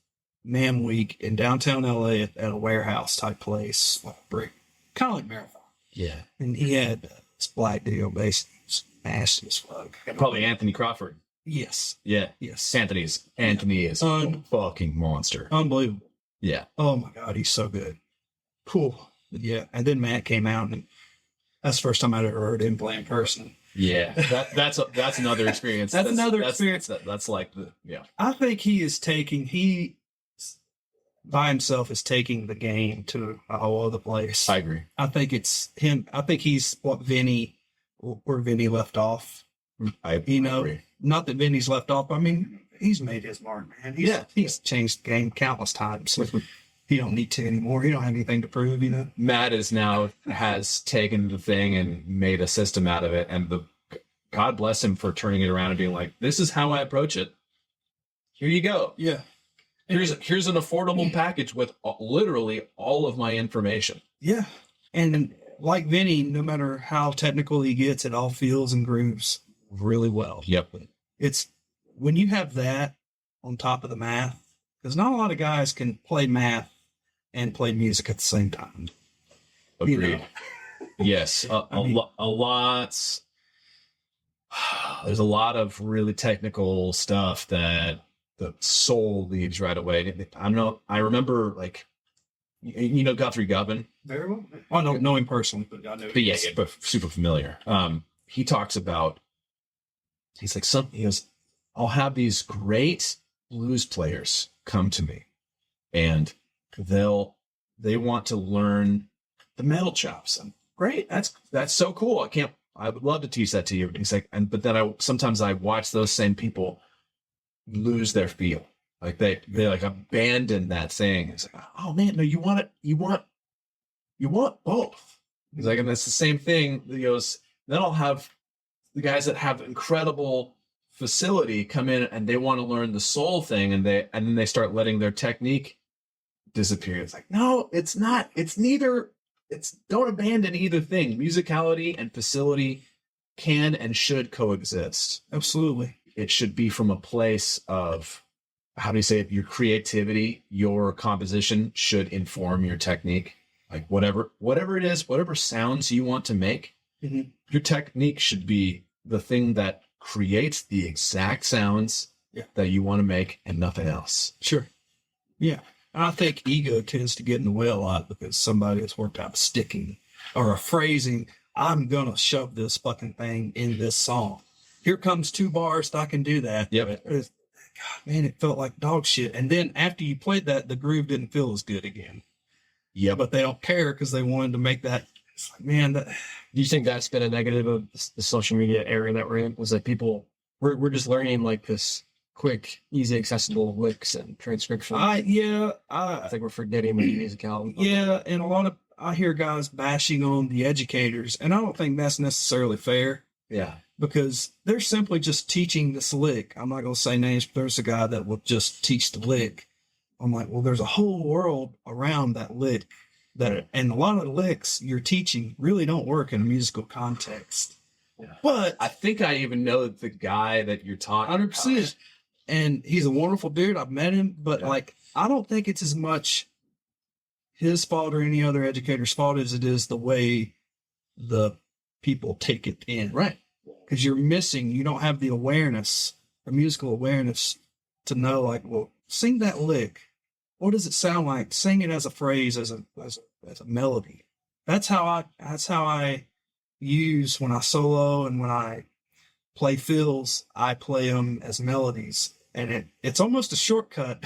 NAMM Week in downtown LA at a warehouse type place, like brick, kind of like Marathon. Yeah. And he had this black dude on bass. He was nasty as fuck. Probably Anthony Crawford. Yes. Yeah. Yes. Anthony is a fucking monster. Unbelievable. Yeah. Oh my God, he's so good. Cool. Yeah. And then Matt came out, and that's the first time I'd ever heard him play in person. Yeah, that's another experience. That's another experience. That's like I think he by himself is taking the game to a whole other place. I agree. I think it's him. I think he's where Vinny left off. I agree. Not that Vinny's left off. I mean, he's made his mark, man. He's changed the game countless times. He don't need to anymore. He don't have anything to prove, Matt has taken the thing and made a system out of it, and God bless him for turning it around and being like, this is how I approach it. Here you go. Yeah. Here's an affordable package with literally all of my information. Yeah. And like Vinny, no matter how technical he gets, it all feels and grooves really well. Yep. It's when you have that on top of the math, because not a lot of guys can play math and play music at the same time. Agreed. Yes. A lot. There's a lot of really technical stuff that the soul leaves right away. I remember like, Guthrie Govan. Very well. I don't know him personally, but I know. But super familiar. He talks about. He's like he goes, I'll have these great blues players come to me, and they want to learn the metal chops. And great, that's so cool. I would love to teach that to you. And he's like, but then sometimes I watch those same people lose their feel. Like they like abandon that thing. It's like, oh man, no, you want both. He's like, and that's the same thing. He goes, then I'll have the guys that have incredible facility come in and they want to learn the soul thing, and then they start letting their technique disappear. It's like, no, it's not. It's neither. Don't abandon either thing. Musicality and facility can and should coexist. Absolutely. It should be from a place of, how do you say it? Your creativity, your composition should inform your technique. Like whatever it is, whatever sounds you want to make, your technique should be the thing that creates the exact sounds that you want to make and nothing else. Sure. Yeah. I think ego tends to get in the way a lot because somebody has worked out sticking or a phrasing. I'm going to shove this fucking thing in this song. Here comes 2 bars. I can do that. Yep. God, man, it felt like dog shit. And then after you played that, the groove didn't feel as good again. Yeah. But they don't care because they wanted to make that. It's like, man, do you think that's been a negative of the social media era that we're in? Was that we're just learning like this quick, easy, accessible licks and transcription? I think we're forgetting the musicality. Yeah, and I hear guys bashing on the educators, and I don't think that's necessarily fair. Yeah. Because they're simply just teaching this lick. I'm not going to say names, but there's a guy that will just teach the lick. I'm like, well, there's a whole world around that lick. And a lot of the licks you're teaching really don't work in a musical context. Yeah. But I think I even know the guy that you're talking 100%. about. And he's a wonderful dude. I've met him, but I don't think it's as much his fault or any other educator's fault as it is the way the people take it in. Right. Because you don't have the awareness, the musical awareness to know, like, well, sing that lick. What does it sound like? Sing it as a phrase, as a melody. That's how I use when I solo and when I play fills, I play them as melodies. And it's almost a shortcut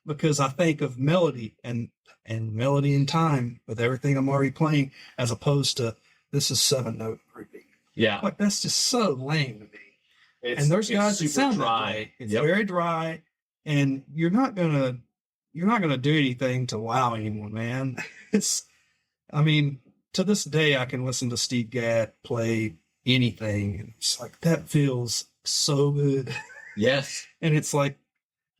because I think of melody and melody in time with everything I'm already playing, as opposed to this is 7-note grouping. Yeah. Like that's just so lame to me. And there's guys that sound dry. It's very dry, and you're not gonna do anything to wow anyone, man. To this day, I can listen to Steve Gadd play anything, and it's like that feels so good. Yes. And it's like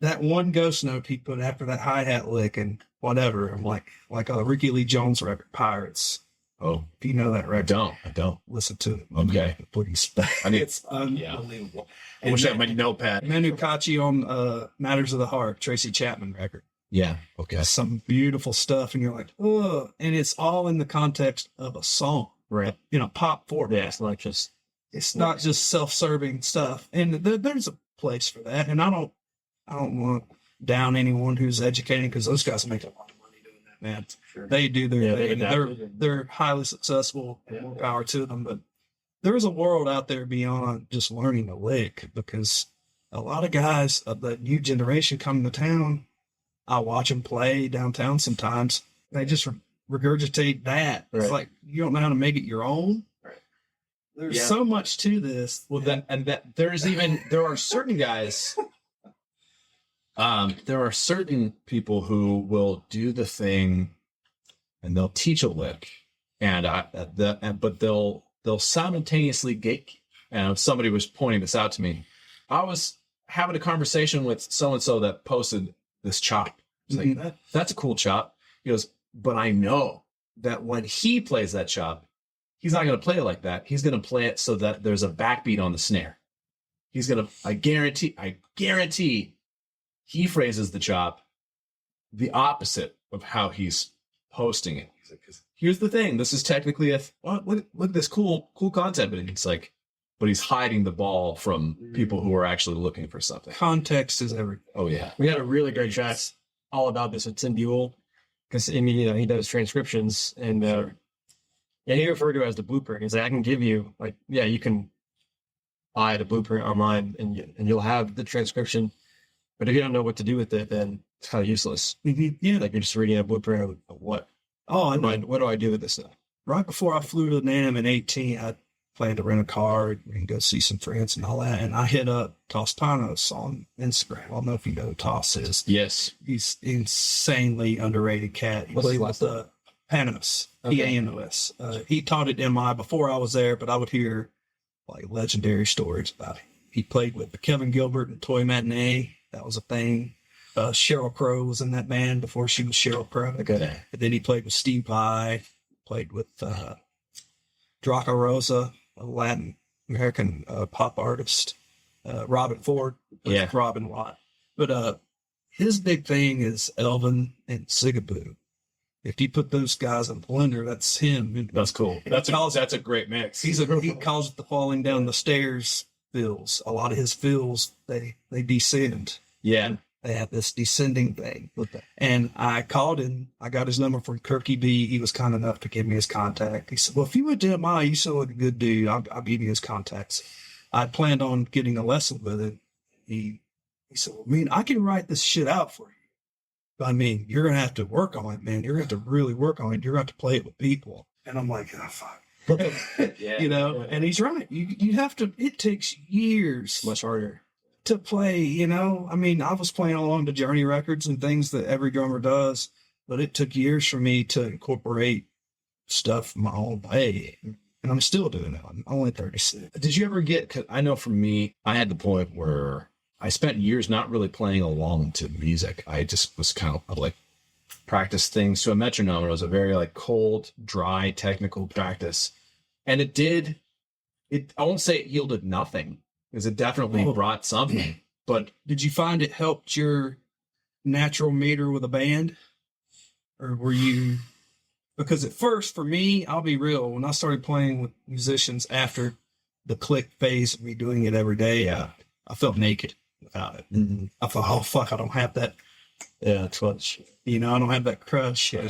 that one ghost note he put after that hi-hat lick and whatever. I'm like a Ricky Lee Jones record, Pirates. Oh, if you know that record. I don't. Listen to it. Okay. Please. It's unbelievable. I wish I had my notepad. Manu Katché on Matters of the Heart, Tracy Chapman record. Yeah. Okay. Some beautiful stuff. And you're like, oh, and it's all in the context of a song. Right. In a pop format. Yeah, it's not just self-serving stuff. And there's a place for that. And I don't want to down anyone who's educating, because those guys make a lot of money doing that, man. Sure. They do their thing. They're highly successful. More power to them. But there's a world out there beyond just learning a lick, because a lot of guys of the new generation coming to town, I watch them play downtown sometimes. They just regurgitate that. Right. It's like, you don't know how to make it your own. Right. There's so much to this. Well, there are certain guys, there are certain people who will do the thing and they'll teach a lick, but they'll simultaneously gatekeep. And somebody was pointing this out to me. I was having a conversation with so-and-so that posted this chop. It's like, that's a cool chop. He goes, but I know that when he plays that chop, he's not going to play it like that. He's going to play it so that there's a backbeat on the snare. I guarantee he phrases the chop the opposite of how he's posting it. He's like, 'cause here's the thing. This is technically look at this cool content. But it's like, but he's hiding the ball from people who are actually looking for something. Context is everything. Oh yeah. We had a really great chat all about this with Tim Buell, because he does transcriptions, and he referred to it as the blueprint. He's like, I can give you, like, you can buy the blueprint online and you'll have the transcription, but if you don't know what to do with it, then it's kind of useless. Mm-hmm. Yeah, like you're just reading a blueprint of what. Oh, what do I do with this stuff? Right before I flew to NAMM in 2018, I planned to rent a car and go see some friends and all that. And I hit up Toss Panos on Instagram. I don't know if you know who Toss is. Yes. He's insanely underrated cat. He played with Panos, P-A-N-O-S. He taught at MI before I was there, but I would hear like legendary stories about him. He played with Kevin Gilbert and Toy Matinee. That was a thing. Sheryl Crow was in that band before she was Sheryl Crow. Okay. And then he played with Steve Vai, played with Draco Rosa, a Latin American pop artist, Robin Ford, Robin Watt. But his big thing is Elvin and Zigaboo. If you put those guys in a blender, that's him. That's cool. That's a great mix. He calls it the falling down the stairs fills. A lot of his fills, they descend. Yeah. They have this descending thing. And I called him. I got his number from Kirky B. He was kind enough to give me his contact. He said, well, if you went to MI, you sound like a good dude. I'll give you his contacts. I planned on getting a lesson with him. He said, well, man, I can write this shit out for you. But I mean, you're going to have to work on it, man. You're going to have to really work on it. You're going to have to play it with people. And I'm like, oh, fuck. And he's right. You have to, it takes years. Much harder. To play, I mean, I was playing along to Journey records and things that every drummer does, but it took years for me to incorporate stuff my own way. And I'm still doing it. I'm only 36. Did you ever cause I know for me, I had the point where I spent years not really playing along to music. I just was kind of like practice things to a metronome. It was a very like cold, dry, technical practice. And I won't say it yielded nothing, because it definitely brought something. But did you find it helped your natural meter with a band? Or were you... Because at first, for me, I'll be real, when I started playing with musicians after the click phase of me doing it every day, I felt naked without it. Mm-hmm. I thought, oh, fuck, I don't have that touch. I don't have that crush. Yeah.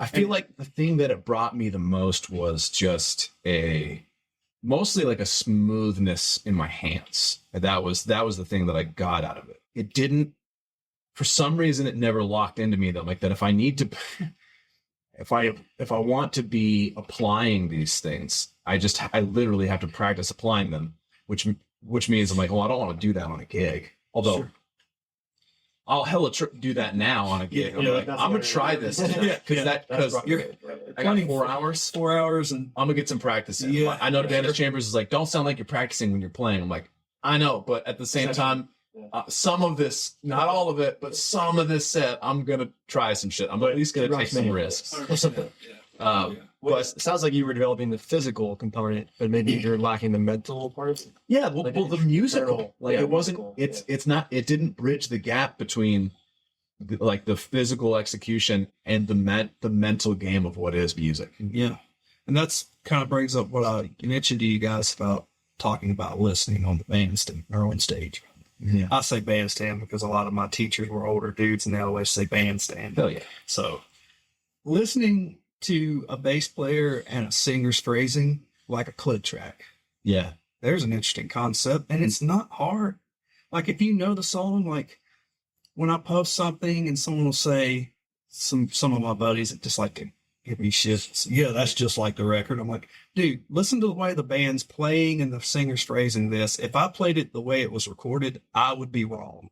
I feel like the thing that it brought me the most was just mostly like a smoothness in my hands. And that was the thing that I got out of it. It didn't, for some reason, it never locked into me though. Like that if I need to, if I want to be applying these things, I literally have to practice applying them, which means I'm like, well, I don't want to do that on a gig. Although sure. I'll hella do that now on a gig. I'm gonna try this because I got 4 hours. 4 hours, and I'm gonna get some practice in. Yeah, I know Dennis Chambers is like, don't sound like you're practicing when you're playing. I'm like, I know, but at the same time, some of this, not all of it, but some of this set, I'm gonna try some shit. I'm at least gonna take some risks. But it sounds like you were developing the physical component, but maybe you're lacking the mental part. Yeah, well, the musical, it wasn't. It's not. It didn't bridge the gap between, the physical execution and the mental game of what is music. Yeah, and that's kind of brings up what I mentioned to you guys about talking about listening on the bandstand or on stage. Yeah, I say bandstand because a lot of my teachers were older dudes, and they always say bandstand. Hell yeah! So, listening to a bass player and a singer's phrasing like a click track. Yeah. There's an interesting concept, and it's not hard. Like if you know the song, like when I post something and someone will say, some of my buddies that just like to give me shit. Yeah, that's just like the record. I'm like, dude, listen to the way the band's playing and the singer's phrasing this. If I played it the way it was recorded, I would be wrong.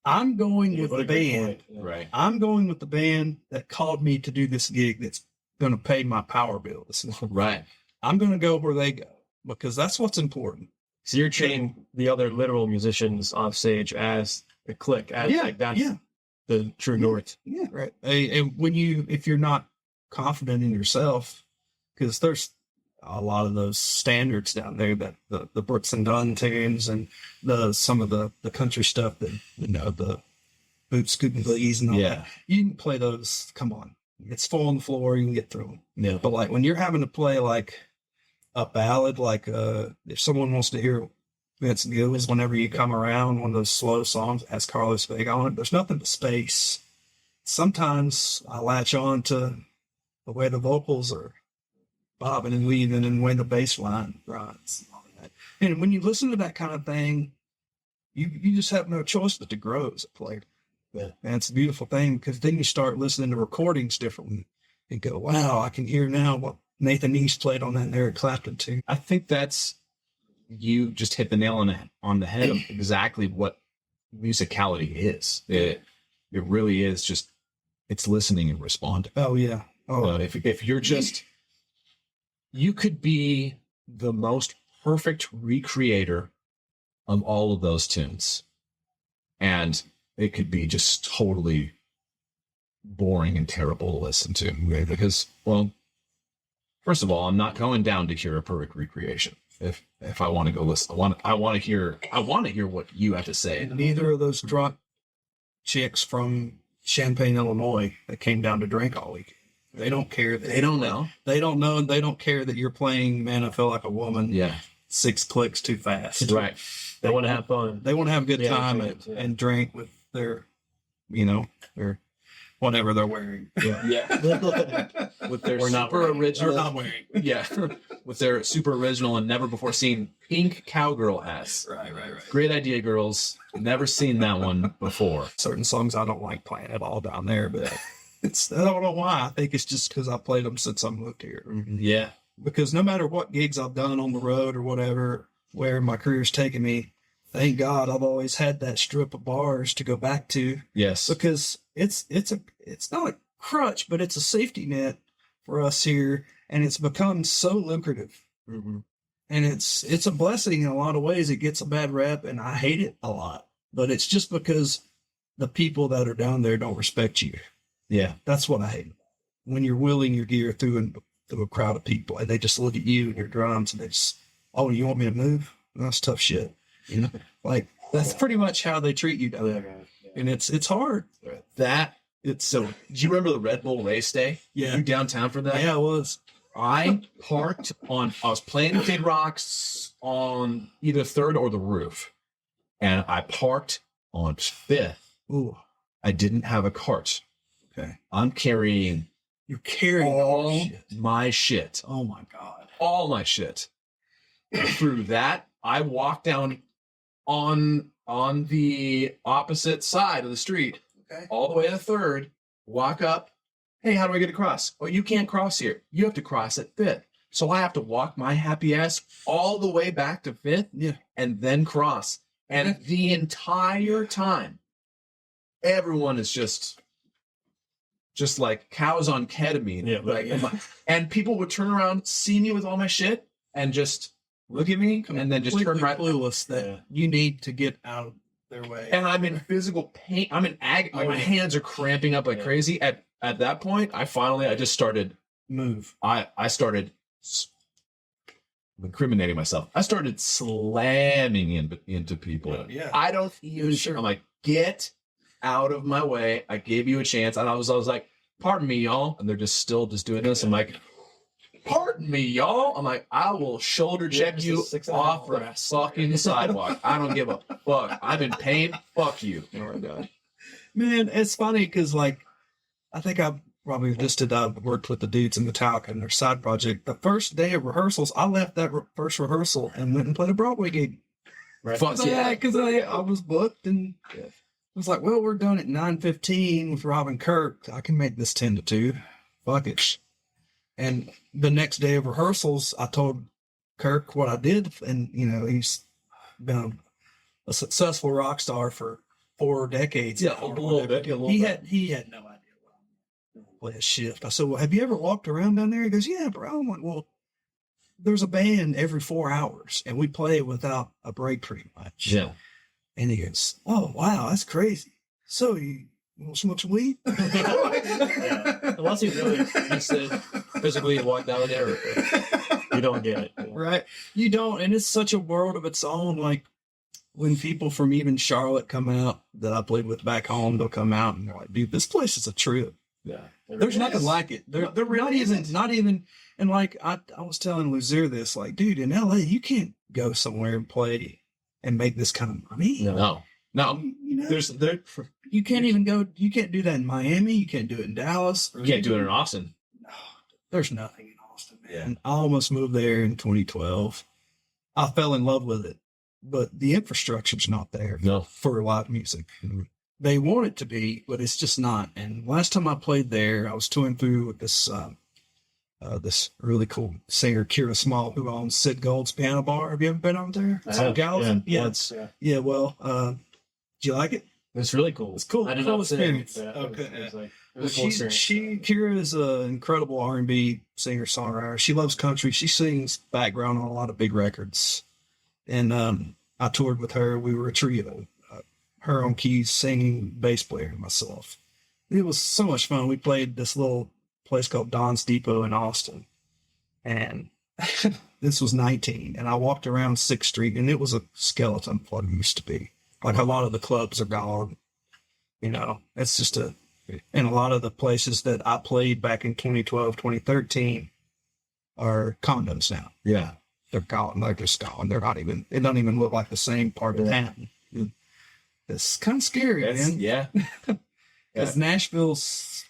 I'm going with the band. Right. I'm going with the band that called me to do this gig that's going to pay my power bills. Right. I'm going to go where they go because that's what's important. So you're treating the other literal musicians off stage as the clique, as like that's the true north. Yeah, right. And if you're not confident in yourself, because there's a lot of those standards down there that the Brooks and Dunn tunes and some of the country stuff that the Boot Scootin' Boogies and all that. You can play those. Come on, it's full on the floor. You can get through them. Yeah. But like when you're having to play like a ballad, like if someone wants to hear Vince Gillis, whenever you come around, one of those slow songs that has Carlos Vega on it, there's nothing but space. Sometimes I latch on to the way the vocals are bobbing and weaving and the way the bass line runs and all that. And when you listen to that kind of thing, you just have no choice but to grow as a player. And it's a beautiful thing because then you start listening to recordings differently and go, wow, I can hear now what Nathan East played on that and Eric Clapton too. I think you just hit the nail on the head of exactly what musicality is. It really is just, it's listening and responding. Oh yeah. If you're just, you could be the most perfect recreator of all of those tunes. And it could be just totally boring and terrible to listen to. Because, well, first of all, I'm not going down to hear a perfect recreation. If I want to go listen, I want to hear what you have to say. And neither of those drunk chicks from Champaign, Illinois, that came down to drink all week. They don't care. They don't know. They don't know, and they don't care that you're playing "Man, I Feel Like a Woman." Yeah, 6 clicks too fast. Right. They want to have fun. They want to have a good time and drink with their, their whatever they're wearing. Yeah. With their super original. Not wearing. Yeah. With their super original and never before seen pink cowgirl hats. Right. Great idea, girls. Never seen that one before. Certain songs I don't like playing at all down there, but I don't know why. I think it's just because I played them since I moved here. Yeah. Because no matter what gigs I've done on the road or whatever, where my career's taken me, thank God I've always had that strip of bars to go back to. Yes. Because it's not a crutch, but it's a safety net for us here, and it's become so lucrative. Mm-hmm. And it's a blessing in a lot of ways. It gets a bad rep, and I hate it a lot. But it's just because the people that are down there don't respect you. Yeah. That's what I hate. When you're wheeling your gear through a crowd of people, and they just look at you and your drums, and they just, oh, you want me to move? That's tough shit. Like that's pretty much how they treat you down there. And it's hard. So do you remember the Red Bull race day? Yeah. You downtown for that? Yeah, it was. I was playing Big Rocks on either 3rd or the roof. And I parked on 5th. Ooh. I didn't have a cart. Okay. You're carrying all my shit. Oh my God. All my shit. Through that, I walked down on the opposite side of the street. Okay. All the way to 3rd, walk up. Hey, how do I get across? Oh, you can't cross here. You have to cross at 5th. So I have to walk my happy ass all the way back to 5th and then cross. And the entire time, everyone is just like cows on ketamine. Yeah, and people would turn around, see me with all my shit, and just look at me, and then just turn right. Clueless that you need to get out of their way. And I'm in physical pain. I'm in agony. My hands are cramping up like crazy. At that point, I just started move. I started incriminating myself. I started slamming into people. Yeah. I don't even sure. I'm like, get out of my way. I gave you a chance. And I was like, pardon me, y'all. And they're just doing this. I'm like, pardon me, y'all. I'm like, I will shoulder check you off the fucking sidewalk. I don't give a fuck. I'm in pain. Fuck you. Oh my God. Man, it's funny because like, I think I probably just did, worked with the dudes in Metallica and their side project. The first day of rehearsals, I left that first rehearsal and went and played a Broadway gig. Right. Because I was booked and I was like, well, we're done at 9:15 with Rob and Kirk. I can make this 10 to 2. Fuck it. And the next day of rehearsals, I told Kirk what I did. And, you know, he's been a successful rock star for 4 decades. Yeah, a little bit. He had no idea what I'm going to play a shift. I said, well, have you ever walked around down there? He goes, yeah, bro. I'm like, well, there's a band every 4 hours and we play without a break pretty much. Yeah. And he goes, oh, wow, that's crazy. So you want to smoke some weed? Unless you really said physically walk down there, you don't get it. Right. You don't. And it's such a world of its own. Like when people from even Charlotte come out that I played with back home, they'll come out and they're like, dude, this place is a trip. Yeah. There's nothing like it. There really isn't. Not even. And like I was telling Luzier this, like, dude, in LA, you can't go somewhere and play and make this kind of money. No. You know, There's you can't even go. You can't do that in Miami. You can't do it in Dallas. you can't do it in Austin. No, there's nothing in Austin, man. Yeah. I almost moved there in 2012. I fell in love with it, but the infrastructure's not there No. for live music. They want it to be, but it's just not. And last time I played there, I was touring through with this this really cool singer, Kira Small, who owns Sid Gold's Piano Bar. Have you ever been over there? It's in Gallatin. Yeah. Yeah. Well, do you like it? It's really cool. It's cool. I did Cool not experience. Yeah, Okay. It was Well, a cool experience. Kira is an incredible R&B singer-songwriter. She loves country. She sings background on a lot of big records. And I toured with her. We were a trio. Her on keys, singing, bass player, and myself. It was so much fun. We played this little place called Don's Depot in Austin. And this was 19. And I walked around 6th Street, and it was a skeleton of what it used to be. Like a lot of the clubs are gone. You know, it's just and a lot of the places that I played back in 2012, 2013 are condos now. Yeah. They're gone. They're just gone. They're not even, it doesn't even look like the same part of town. It's kind of scary, man. Yeah. Because Nashville's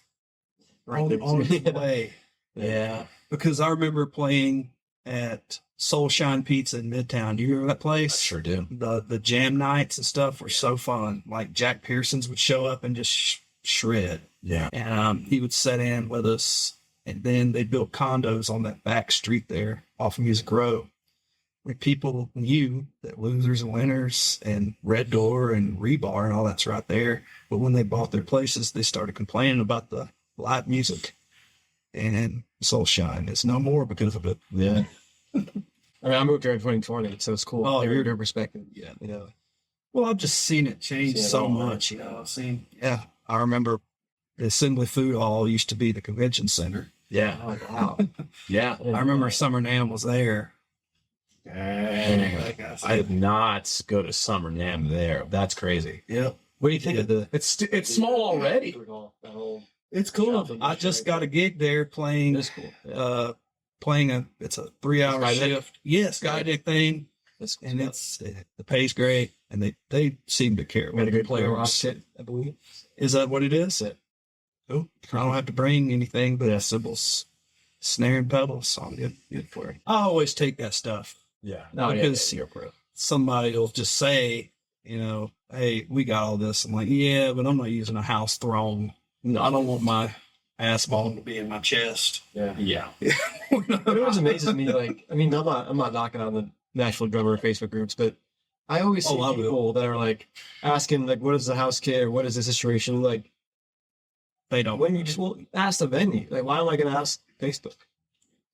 on its way. Yeah. Because I remember playing at Soul Shine Pizza in Midtown. Do you remember that place? I sure do. The jam nights and stuff were so fun. Like Jack Pearson's would show up and just shred. Yeah. And he would set in with us. And then they built condos on that back street there off of Music Row, where people knew that Losers and Winners and Red Door and Rebar and all that's right there. But when they bought their places, they started complaining about the live music. And Soul Shine is no more because of it. Yeah. I mean, I moved here in 2020, so it's cool. Oh, Every perspective. Yeah. You know. Well, I've just seen it change Seen it so all, much, you know. Yeah, I remember the Assembly Food Hall used to be the convention center. Yeah. Oh, wow. Yeah. I remember Summer Nam was there. I did not go to Summer Nam there. That's crazy. Yep. What do you think of the? It's small already. That whole It's cool. Shopping I just district. got a gig there playing. That's cool. Yeah. It's a 3-hour Skydeck? shift. Yes, Skydeck thing. That's cool. And it's the pay's great, and they seem to care. We had a good player players. rock kit, I believe. Is that what it is? That's it. Oh, I don't have to bring anything but cymbals, snare, and pedals. So I'm good for it. I always take that stuff. Yeah. No, Because- you're a pro. Somebody will just say, you know, hey, we got all this. I'm like, yeah, but I'm not using a house throne. No, I don't want my ass ball to be in my chest. Yeah. Yeah. It always amazes me. Like, I mean, I'm not knocking on the Nashville drummer Facebook groups, but I always see I will. people that are like asking, like, what is the house kit or what is the situation? Like, They don't. when you just ask the venue, like, why am I going to ask Facebook?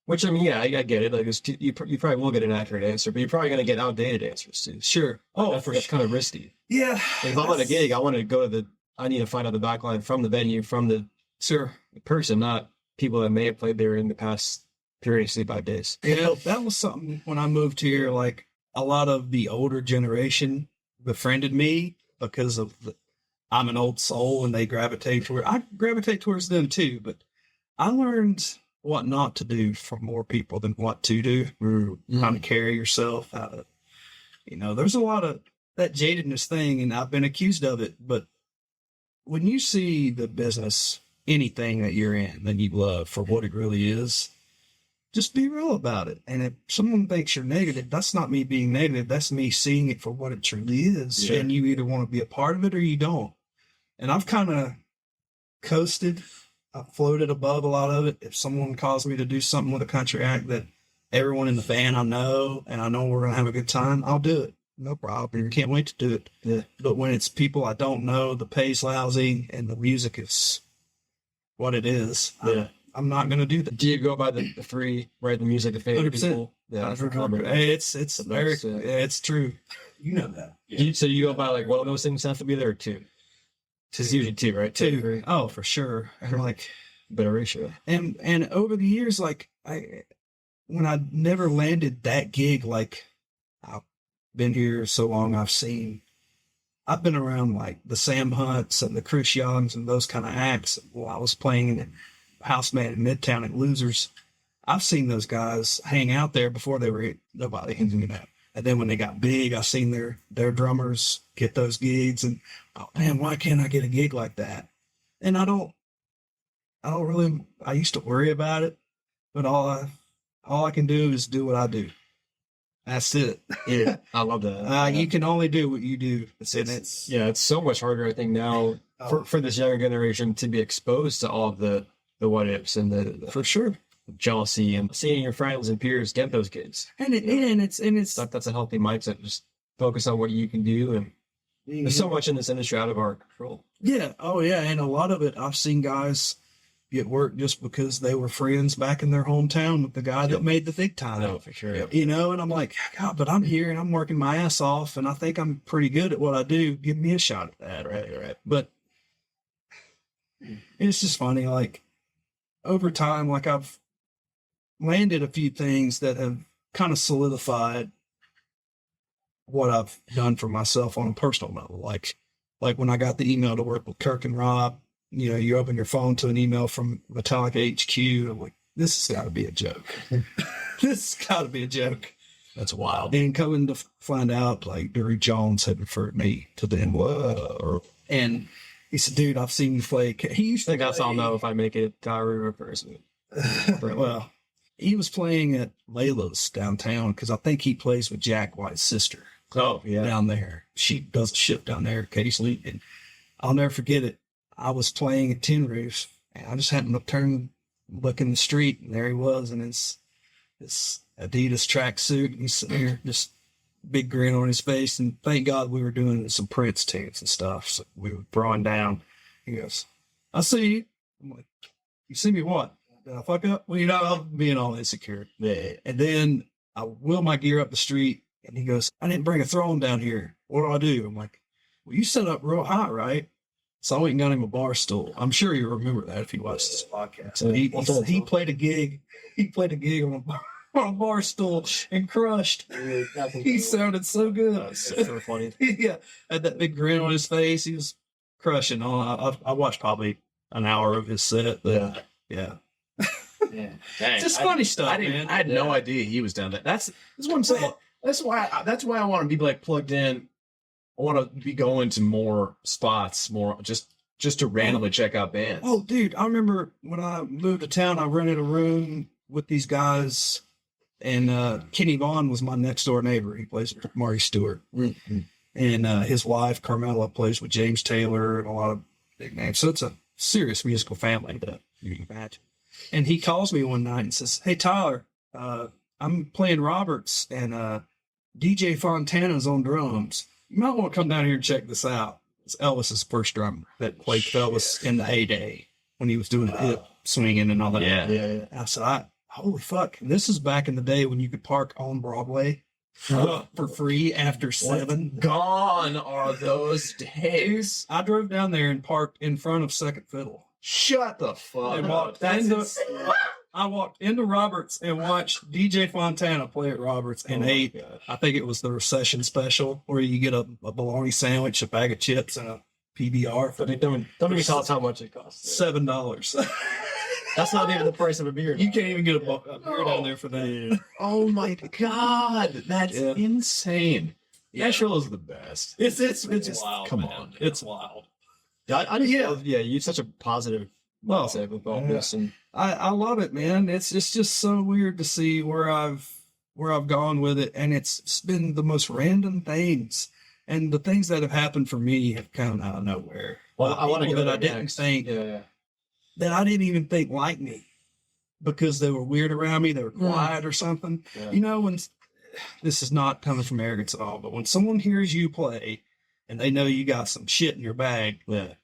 Which, I mean, yeah, I get it. Like, you probably will get an accurate answer, but you're probably going to get outdated answers too. Sure. Oh, for That's kind of risky. Yeah. Like, if I'm at a gig, I need to find out the backline from the venue, from the Sure. person, not people that may have played there in the past previously 5 days. Yeah, that was something when I moved here. Like a lot of the older generation befriended me because of I'm an old soul, and they gravitate toward. I gravitate towards them too, but I learned what not to do for more people than what to do. How to carry yourself. How to, there's a lot of that jadedness thing, and I've been accused of it. But when you see the business anything that you're in that you love for what it really is, just be real about it. And if someone thinks you're negative, that's not me being negative. That's me seeing it for what it truly is. Yeah. And you either want to be a part of it or you don't. And I've kind of coasted. I've floated above a lot of it. If someone calls me to do something with a country act that everyone in the band I know, and I know we're going to have a good time, I'll do it. No problem. Can't wait to do it. Yeah. But when it's people I don't know, the pay's lousy, and the music is what it is, I'm not going to do that. Do you go by the three, right? The music, the favorite 100%. people? Yeah, it's true. You know that. Yeah. So you go by like one of those things have to be there or two? It's usually two, right? Two. Oh, for sure. And like better ratio. And over the years, like when I never landed that gig, like I've been here so long, I've been around like the Sam Hunts and the Chris Youngs and those kind of acts. While I was playing in the house band in Midtown at Losers, I've seen those guys hang out there before they were nobody, you know. And then when they got big, I seen their drummers get those gigs, and oh man, why can't I get a gig like that? And I used to worry about it, but all I can do is do what I do. That's it. Yeah, I love that. You can only do what you do. It's so much harder, I think, now for this younger generation to be exposed to all of the what ifs and the for sure jealousy and seeing your friends and peers get those gigs. And it's that's a healthy mindset. Just focus on what you can do, and there's so much in this industry out of our control. Yeah. Oh yeah. And a lot of it, I've seen guys get work just because they were friends back in their hometown with the guy that made the big time. No, for sure. You know, and I'm like, God, but I'm here and I'm working my ass off and I think I'm pretty good at what I do. Give me a shot at that. Right. But it's just funny, like over time, like I've landed a few things that have kind of solidified what I've done for myself on a personal level. Like when I got the email to work with Kirk and Rob, you know, you open your phone to an email from Metallica HQ. I'm like, this has got to be a joke. This has got to be a joke. That's wild. And coming to find out, like, Dury Jones had referred me to them. And he said, dude, I've seen you play. He used to I think I'll know if I make it Tyler refers me. Well, he was playing at Layla's downtown because I think he plays with Jack White's sister. Oh, yeah. Down there. She does shit down there occasionally. And I'll never forget it. I was playing at Tin Roofs, and I just happened to turn, look in the street, and there he was in his Adidas tracksuit. And he's sitting there, just big grin on his face. And thank God we were doing some Prince tunes and stuff. So we were throwing down. He goes, I see you. I'm like, you see me what? Did I fuck up? Well, you know, I'm being all insecure. Yeah. And then I wheel my gear up the street, and he goes, I didn't bring a throne down here. What do I do? I'm like, well, you set up real high, right? So I went and got him a bar stool. I'm sure you remember that if you watched this podcast. So he played a gig. He played a gig on a bar stool and crushed. He sounded so good. That's so funny. Yeah, had that big grin on his face. He was crushing. I watched probably an hour of his set. But yeah. Yeah. Dang, just funny stuff. I had no idea he was down there. That's what I'm saying. That's why I want to be like plugged in. I want to be going to more spots, more just to randomly check out bands. Oh, dude, I remember when I moved to town, I rented a room with these guys, and Kenny Vaughn was my next door neighbor. He plays with Marty Stewart, and his wife Carmela plays with James Taylor and a lot of big names. So it's a serious musical family that you can imagine. And he calls me one night and says, "Hey Tyler, I'm playing Roberts, and DJ Fontana's on drums. You might want to come down here and check this out." It's Elvis's first drummer that played Elvis in the heyday when he was doing the hip swinging and all that. Yeah. I said, holy fuck. And this is back in the day when you could park on Broadway for free after 7. Gone are those days. I drove down there and parked in front of Second Fiddle. Shut the fuck up. I walked into Roberts and watched DJ Fontana play at Roberts and ate, I think it was the recession special, where you get a bologna sandwich, a bag of chips, and a PBR. Don't even tell us how much it costs. $7. That's not even the price of a beer. You can't even get a beer down there for that. Oh my God. That's insane. Nashville is the best. It's wild. Come on. It's wild. Yeah, I just love, you have such a positive mindset with all this. And I love it, man. It's just so weird to see where I've gone with it, and it's been the most random things, and the things that have happened for me have come out of nowhere. well, I want to People go that I there didn't next. think Yeah. that I didn't even think like me because they were weird around me, they were quiet or something. Yeah. You know, when this is not coming from arrogance at all, but when someone hears you play and they know you got some shit in your bag, Yeah.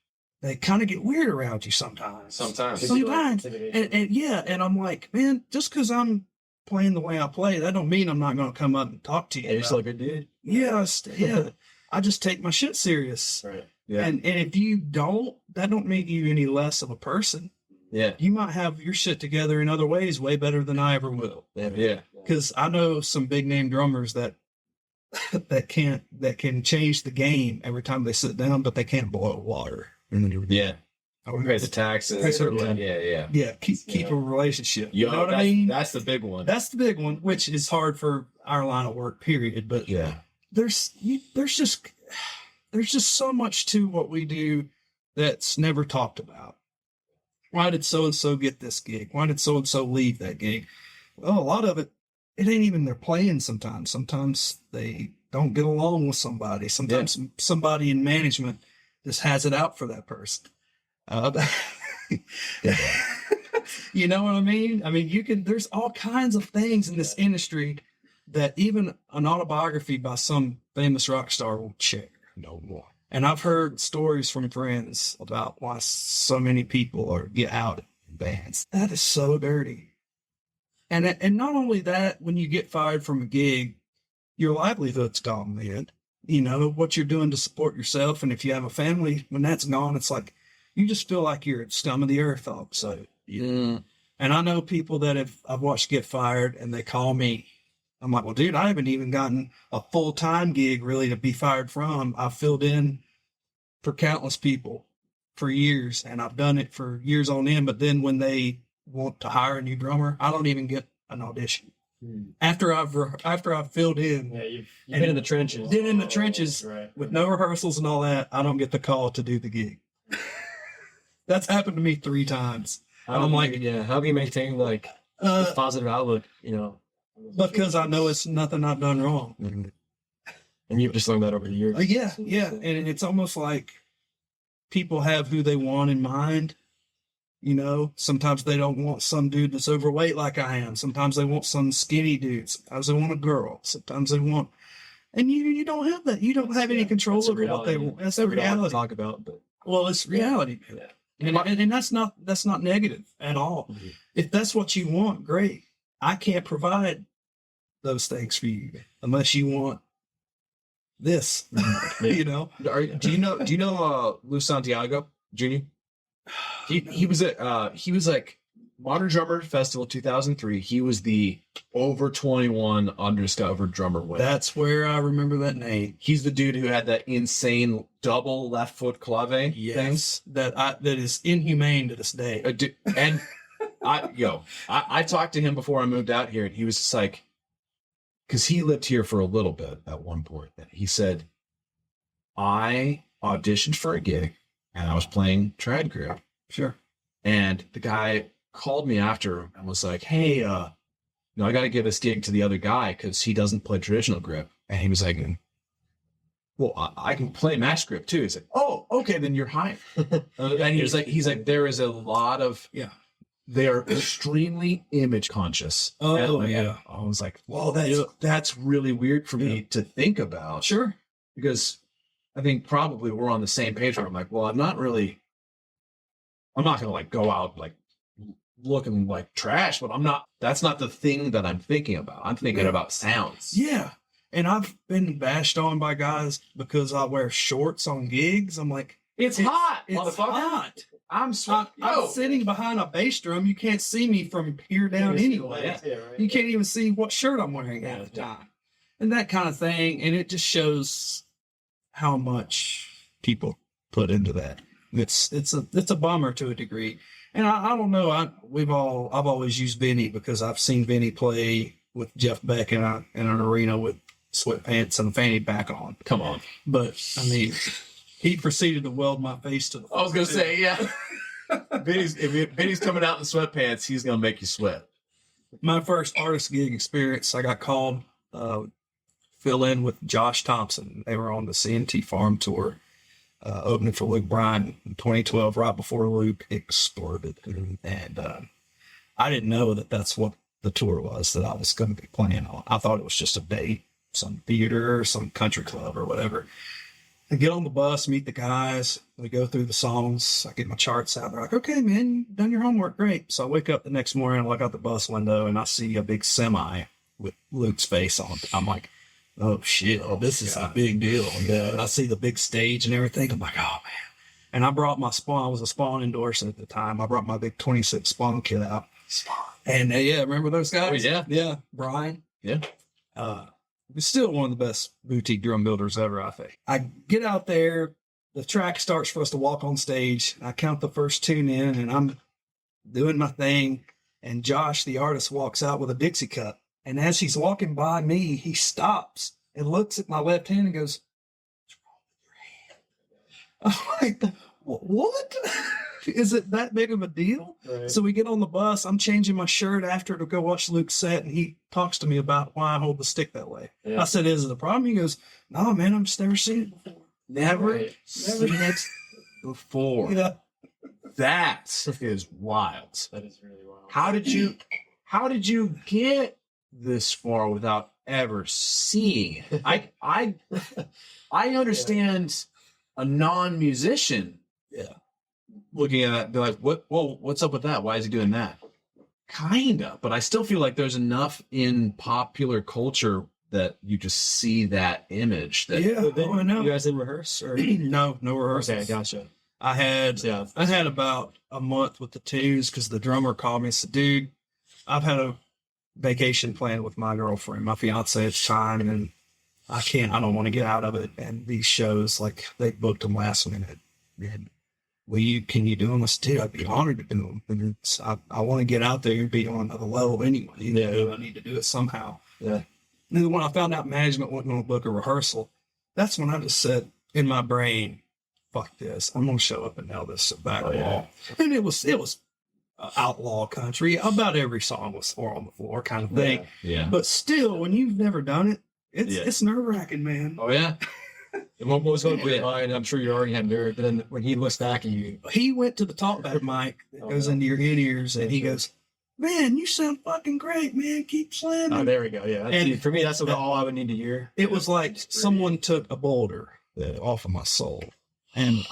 they kind of get weird around you sometimes. Sometimes. Sometimes. Intimidation. And yeah, and I'm like, man, just because I'm playing the way I play, that don't mean I'm not going to come up and talk to you. Yeah, you're about still a it. good dude. Yeah. I just take my shit serious. Right. Yeah. And if you don't, that don't make you any less of a person. Yeah. You might have your shit together in other ways way better than I ever will. Yeah. Because I know some big name drummers that can change the game every time they sit down, but they can't boil water. Yeah. Who pays the taxes? Yeah. Yeah, keep a relationship. You You know what I mean? That's the big one. That's the big one, which is hard for our line of work, period. But Yeah. there's just so much to what we do that's never talked about. Why did so and so get this gig? Why did so and so leave that gig? Well, a lot of it ain't even their playing. Sometimes they don't get along with somebody. Sometimes somebody in management just has it out for that person. You know what I mean? I mean, there's all kinds of things in this industry that even an autobiography by some famous rock star won't share no more. And I've heard stories from friends about why so many people get out in bands. That is so dirty. And not only that, when you get fired from a gig, your livelihood's gone, man. You know, what you're doing to support yourself. And if you have a family, when that's gone, it's like, you just feel like you're at scum of the earth all of a sudden. And I know people that I've watched get fired and they call me. I'm like, well, dude, I haven't even gotten a full-time gig really to be fired from. I've filled in for countless people for years, and I've done it for years on end. But then when they want to hire a new drummer, I don't even get an audition. After I've filled in, Yeah, you've been in the trenches. been in the trenches Right. with no rehearsals and all that, I don't get the call to do the gig. That's happened to me 3 times. How I'm do like, how do you maintain like this positive outlook, you know? because I know it's nothing I've done wrong. And you've just learned that over the years. Yeah. And it's almost like people have who they want in mind. You know, sometimes they don't want some dude that's overweight like I am. Sometimes they want some skinny dude. Sometimes they want a girl. Sometimes they want, and you don't have that. You don't have any control That's a over what they reality. want. That's We the don't have to reality. talk about, but Well, it's reality, man. And that's not negative at all. Mhm. If that's what you want, great. I can't provide those things for you unless you want this. You know, Do you know Lou Santiago Jr.? He was like Modern Drummer Festival 2003. He was the over 21 undiscovered drummer winner. that's where I remember that name. He's the dude who had that insane double left foot clave thing. Yes, that is inhumane to this day. And I talked to him before I moved out here, and he was just like, because he lived here for a little bit at one point. And he said, I auditioned for a gig, and I was playing trad grip, Sure. and the guy called me after and was like, hey, I got to give this gig to the other guy because he doesn't play traditional grip. And he was like, well, I can play match grip too. He's like, oh, okay, then you're hired. And he's like, there is a lot of, they are extremely image conscious. Oh, And yeah. I was like, well, that's really weird for me to think about. Sure. Because I think probably we're on the same page where I'm like, well, I'm not going to like go out like looking like trash, but that's not the thing that I'm thinking about. I'm thinking about sounds. Yeah. And I've been bashed on by guys because I wear shorts on gigs. I'm like, It's hot, it's motherfucker. hot. I'm sweating. I'm sitting behind a bass drum. You can't see me from here down anyway. Yeah, right. You can't even see what shirt I'm wearing half the time. And that kind of thing. And it just shows how much people put into that. It's a bummer to a degree. And I don't know. I've always used Vinny because I've seen Vinny play with Jeff Beck in an arena with sweatpants and a fanny pack on. Come on. But I mean, he proceeded to weld my face to the floor. I was going to say, yeah. Benny's coming out in sweatpants, he's gonna make you sweat. My first artist gig experience, I got called fill in with Josh Thompson. They were on the CNT Farm Tour, opening for Luke Bryan in 2012, right before Luke exploded. And I didn't know that that's what the tour was that I was going to be playing on. I thought it was just a date, some theater, some country club or whatever. I get on the bus, meet the guys. We go through the songs. I get my charts out. They're like, okay, man, you've done your homework. Great. So I wake up the next morning, I look out the bus window, and I see a big semi with Luke's face on it. I'm like, oh, shit, this is a big deal. Yeah. And I see the big stage and everything. I'm like, oh, man. And I brought my Spawn. I was a Spawn endorser at the time. I brought my big 26 Spawn kit out. And yeah, remember those guys? Oh, yeah. Yeah. Brian. Yeah. He's still one of the best boutique drum builders ever, I think. I get out there, the track starts for us to walk on stage. I count the first tune in, and I'm doing my thing. And Josh, the artist, walks out with a Dixie cup. And as he's walking by me, he stops and looks at my left hand and goes, "What's wrong with your hand?" I'm like, what? Is it that big of a deal? Right. So we get on the bus. I'm changing my shirt after to go watch Luke's set, and he talks to me about why I hold the stick that way. Yeah. I said, "Is it a problem?" He goes, "No, man, I've just never seen it before. Never seen it before." Yeah. That is wild. That is really wild. How did you get this far without ever seeing it? I understand a non-musician. Yeah. Looking at that, be like, what's up with that? Why is he doing that? Kinda, but I still feel like there's enough in popular culture that you just see that image. That, I know. You guys didn't rehearse? Or? No rehearsals. Okay, gotcha. I had about a month with the twos because the drummer called me and said, "Dude, I've had a vacation planned with my girlfriend, my fiance at the time, and I don't want to get out of it. And these shows, like, they booked them last minute. And can you do them?" I said, "Dude, I'd be honored to do them. And I want to get out there and be on another level anyway. I need to do it somehow." Yeah. And then when I found out management wasn't going to book a rehearsal, that's when I just said in my brain, "Fuck this. I'm going to show up and nail this back wall." And it was outlaw country. About every song was four on the floor kind of thing. Yeah. But still, when you've never done it, it's nerve-wracking, man. Oh, yeah. And what was going behind? I'm sure you already had nerve, but then when he looks back at you, he went to the talkback mic that goes into your in-ears, and he goes, "Man, you sound fucking great, man. Keep slamming." Oh, there we go. Yeah. And for me, that's all I would need to hear. It was like someone took a boulder off of my soul. And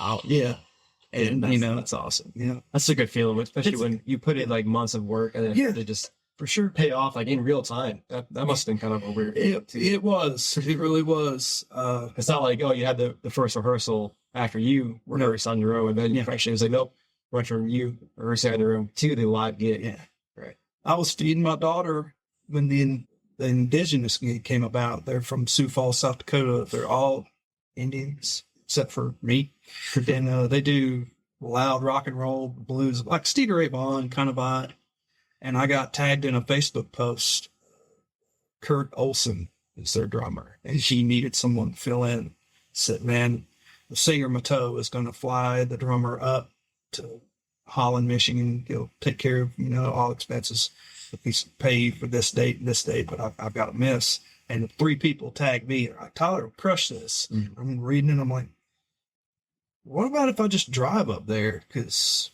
And that's awesome. Yeah. That's a good feeling, especially when you put in like months of work and then they just for sure pay off like in real time. That must have been kind of a weird. It was. It really was. It's not like, you had the first rehearsal after you rehearsed on your own, and then actually it was like, nope, went from you rehearsing on your own to the live gig. Yeah. Right. I was feeding my daughter when the indigenous gig came about. They're from Sioux Falls, South Dakota. They're all Indians except for me. And they do loud rock and roll blues, like Stevie Ray Vaughan kind of vibe. And I got tagged in a Facebook post. Kurt Olson is their drummer, and she needed someone to fill in. Said, "Man, the singer Mateau is going to fly the drummer up to Holland, Michigan. He'll take care of all expenses. He's paid for this date and this date, but I've got to miss." And 3 people tagged me. They're like, "Tyler, crush this." Mm-hmm. I'm reading it. I'm like, what about if I just drive up there? Because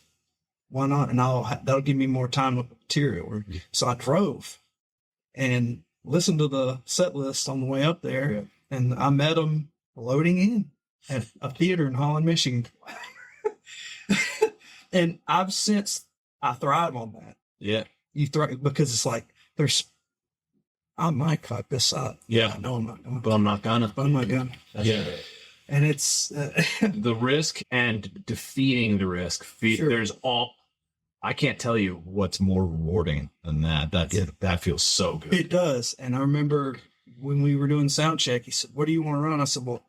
why not? And that'll give me more time with material. So I drove and listened to the set list on the way up there. Yeah. And I met them loading in at a theater in Holland, Michigan. And I thrive on that. Yeah. You thrive because it's like, I might fuck this up. Yeah. No, I'm not going to. But I'm not gonna. Yeah. And it's the risk and defeating the risk. There's I can't tell you what's more rewarding than that. That feels so good. It does. And I remember when we were doing sound check, he said, "What do you want to run?" I said, "Well,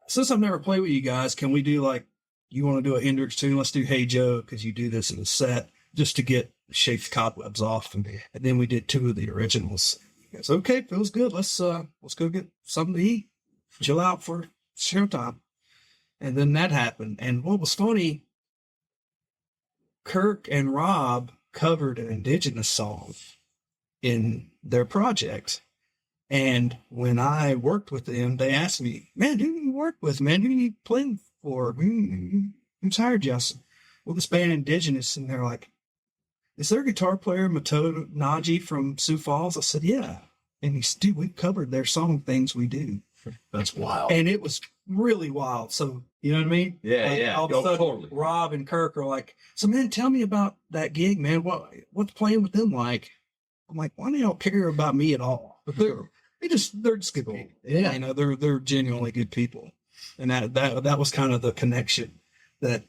since I've never played with you guys, can we do you want to do a Hendrix tune? Let's do Hey Joe, because you do this in the set just to shake the cobwebs off." And then we did 2 of the originals. He goes, "Okay, feels good. Let's go get something to eat, chill out for showtime." And then that happened. And what was funny, Kirk and Rob covered an indigenous song in their project. And when I worked with them, they asked me, man, who do you work with, man? Who do you play for? Who's hired you? I said, well, this band Indigenous. And they're like, is there a guitar player, Mato Naji from Sioux Falls? I said, yeah. And he said, dude, we covered their song Things We Do. That's wild. And it was really wild. So, you know what I mean? Yeah, like, yeah. All of a sudden, Totally. Rob and Kirk are like, so man, tell me about that gig, man. What's playing with them like? I'm like, why do y'all care about me at all? But they're just good people. Yeah. You know, they're genuinely good people. And that was kind of the connection that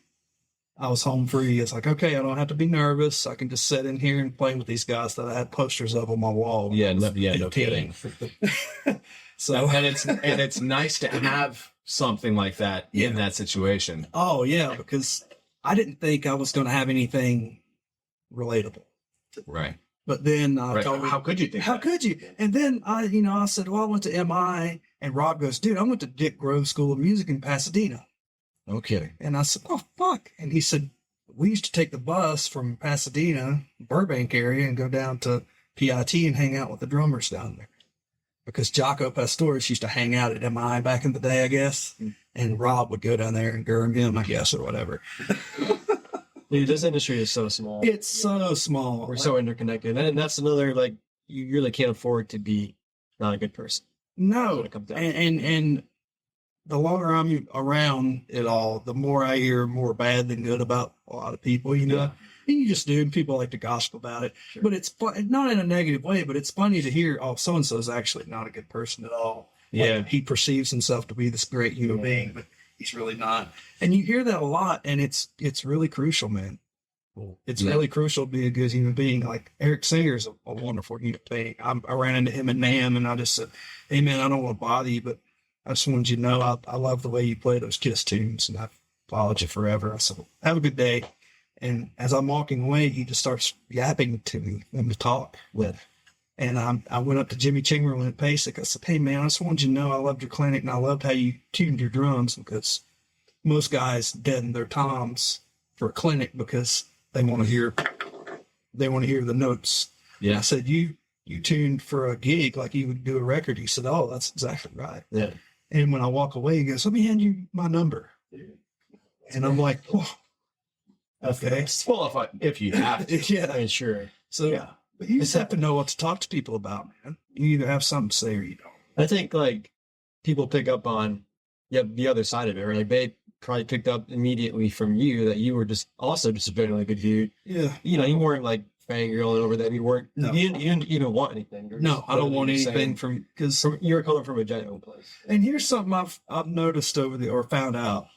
I was home free. It's like, okay, I don't have to be nervous. I can just sit in here and play with these guys that I had posters of on my wall. Yeah, no kidding. So and it's nice to have something like that in that situation. Oh yeah, because I didn't think I was going to have anything relatable. Right. But then How could you think? How could you? And then I said, well, I went to MI, and Rob goes, dude, I went to Dick Grove School of Music in Pasadena. No kidding. And I said, oh fuck. And he said, we used to take the bus from Pasadena, Burbank area, and go down to PIT and hang out with the drummers down there. Because Jaco Pastorius used to hang out at MI back in the day, I guess. And Rob would go down there and gurn him, I guess, or whatever. Dude, this industry is so small. It's so small. We're so interconnected. And that's another, like, you really can't afford to be not a good person. No. When it comes down. And the longer I'm around it all, the more I hear more bad than good about a lot of people, you know. Yeah. And you just do, and people like to gossip about it. Sure. But it's fun, not in a negative way, but it's funny to hear, oh, so-and-so is actually not a good person at all. Yeah. Like, he perceives himself to be this great human being, but he's really not. And you hear that a lot, and it's really crucial, man. It's really crucial to be a good human being. Like Eric Singer's a wonderful human being. I ran into him at NAMM, and I just said, hey, man, I don't want to bother you, but I just wanted you to know I love the way you play those Kiss tunes, and I've followed you forever. I said, well, have a good day. And as I'm walking away, he just starts yapping to me and to talk with. And I went up to Jimmy Chamberlain at PASIC. I said, hey, man, I just wanted you to know I loved your clinic, and I loved how you tuned your drums, because most guys deaden their toms for a clinic because they want to hear the notes. Yeah. I said, you tuned for a gig like you would do a record. He said, oh, that's exactly right. Yeah. And when I walk away, he goes, let me hand you my number. And I'm like, oh, okay. Well, if you have to. Yeah. I mean, sure. So, yeah. But you just have to know what to talk to people about, man. You either have something to say or you don't. I think, like, people pick up on the other side of it, right? Like, they probably picked up immediately from you that you were just a genuinely good dude. Yeah. You know, you weren't, like, fangirling over that. You weren't, no. you didn't even want anything. No, I don't want anything because you were coming from a genuine place. And here's something I've noticed or found out.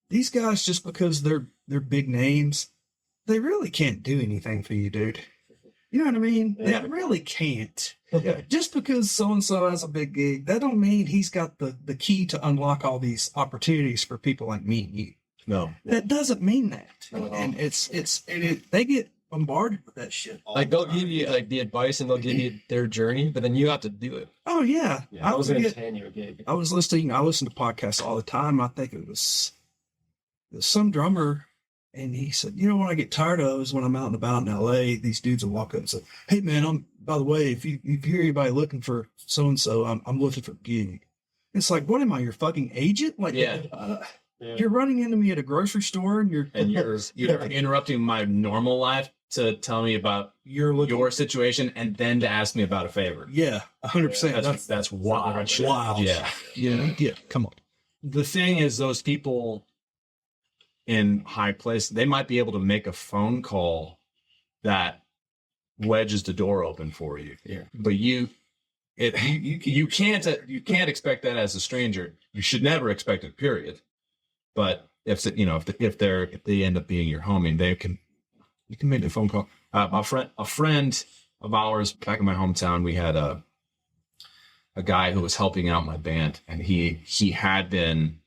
These guys, just because they're big names, they really can't do anything for you, dude. You know what I mean? Yeah. They really can't. Yeah. Just because so-and-so has a big gig, that don't mean he's got the key to unlock all these opportunities for people like me and you. No. That doesn't mean that. And they get bombarded with that shit. Like, they'll give you, like, the advice and they'll give you their journey, but then you have to do it. Oh, yeah. I was going to hand you a gig. I listen to podcasts all the time. I think it was some drummer, and he said, you know what I get tired of is when I'm out and about in LA, these dudes will walk up and say, hey man, by the way, if you hear anybody looking for so-and-so, I'm looking for a gig. It's like, what am I, your fucking agent? Like, you're running into me at a grocery store and you're interrupting my normal life to tell me about your situation and then to ask me about a favor. Yeah, 100%. That's wild. Wow. Yeah. Yeah. Come on. The thing is, those people in high place, they might be able to make a phone call that wedges the door open for you. Yeah. But you can't expect that as a stranger. You should never expect it, period. But if they end up being your homie, you can make the phone call. A friend of ours back in my hometown, we had a guy who was helping out my band, and he had been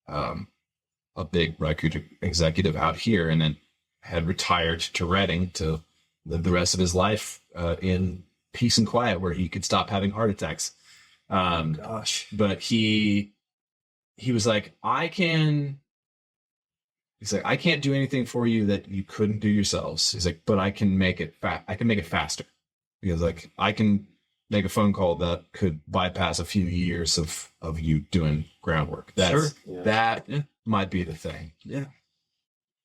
a big record executive out here, and then had retired to Reading to live the rest of his life in peace and quiet, where he could stop having heart attacks. But he was like, I can He's like, I can't do anything for you that you couldn't do yourselves. He's like, but I can make it I can make it faster. Because like I can make a phone call that could bypass a few years of you doing groundwork. That might be the thing. Yeah.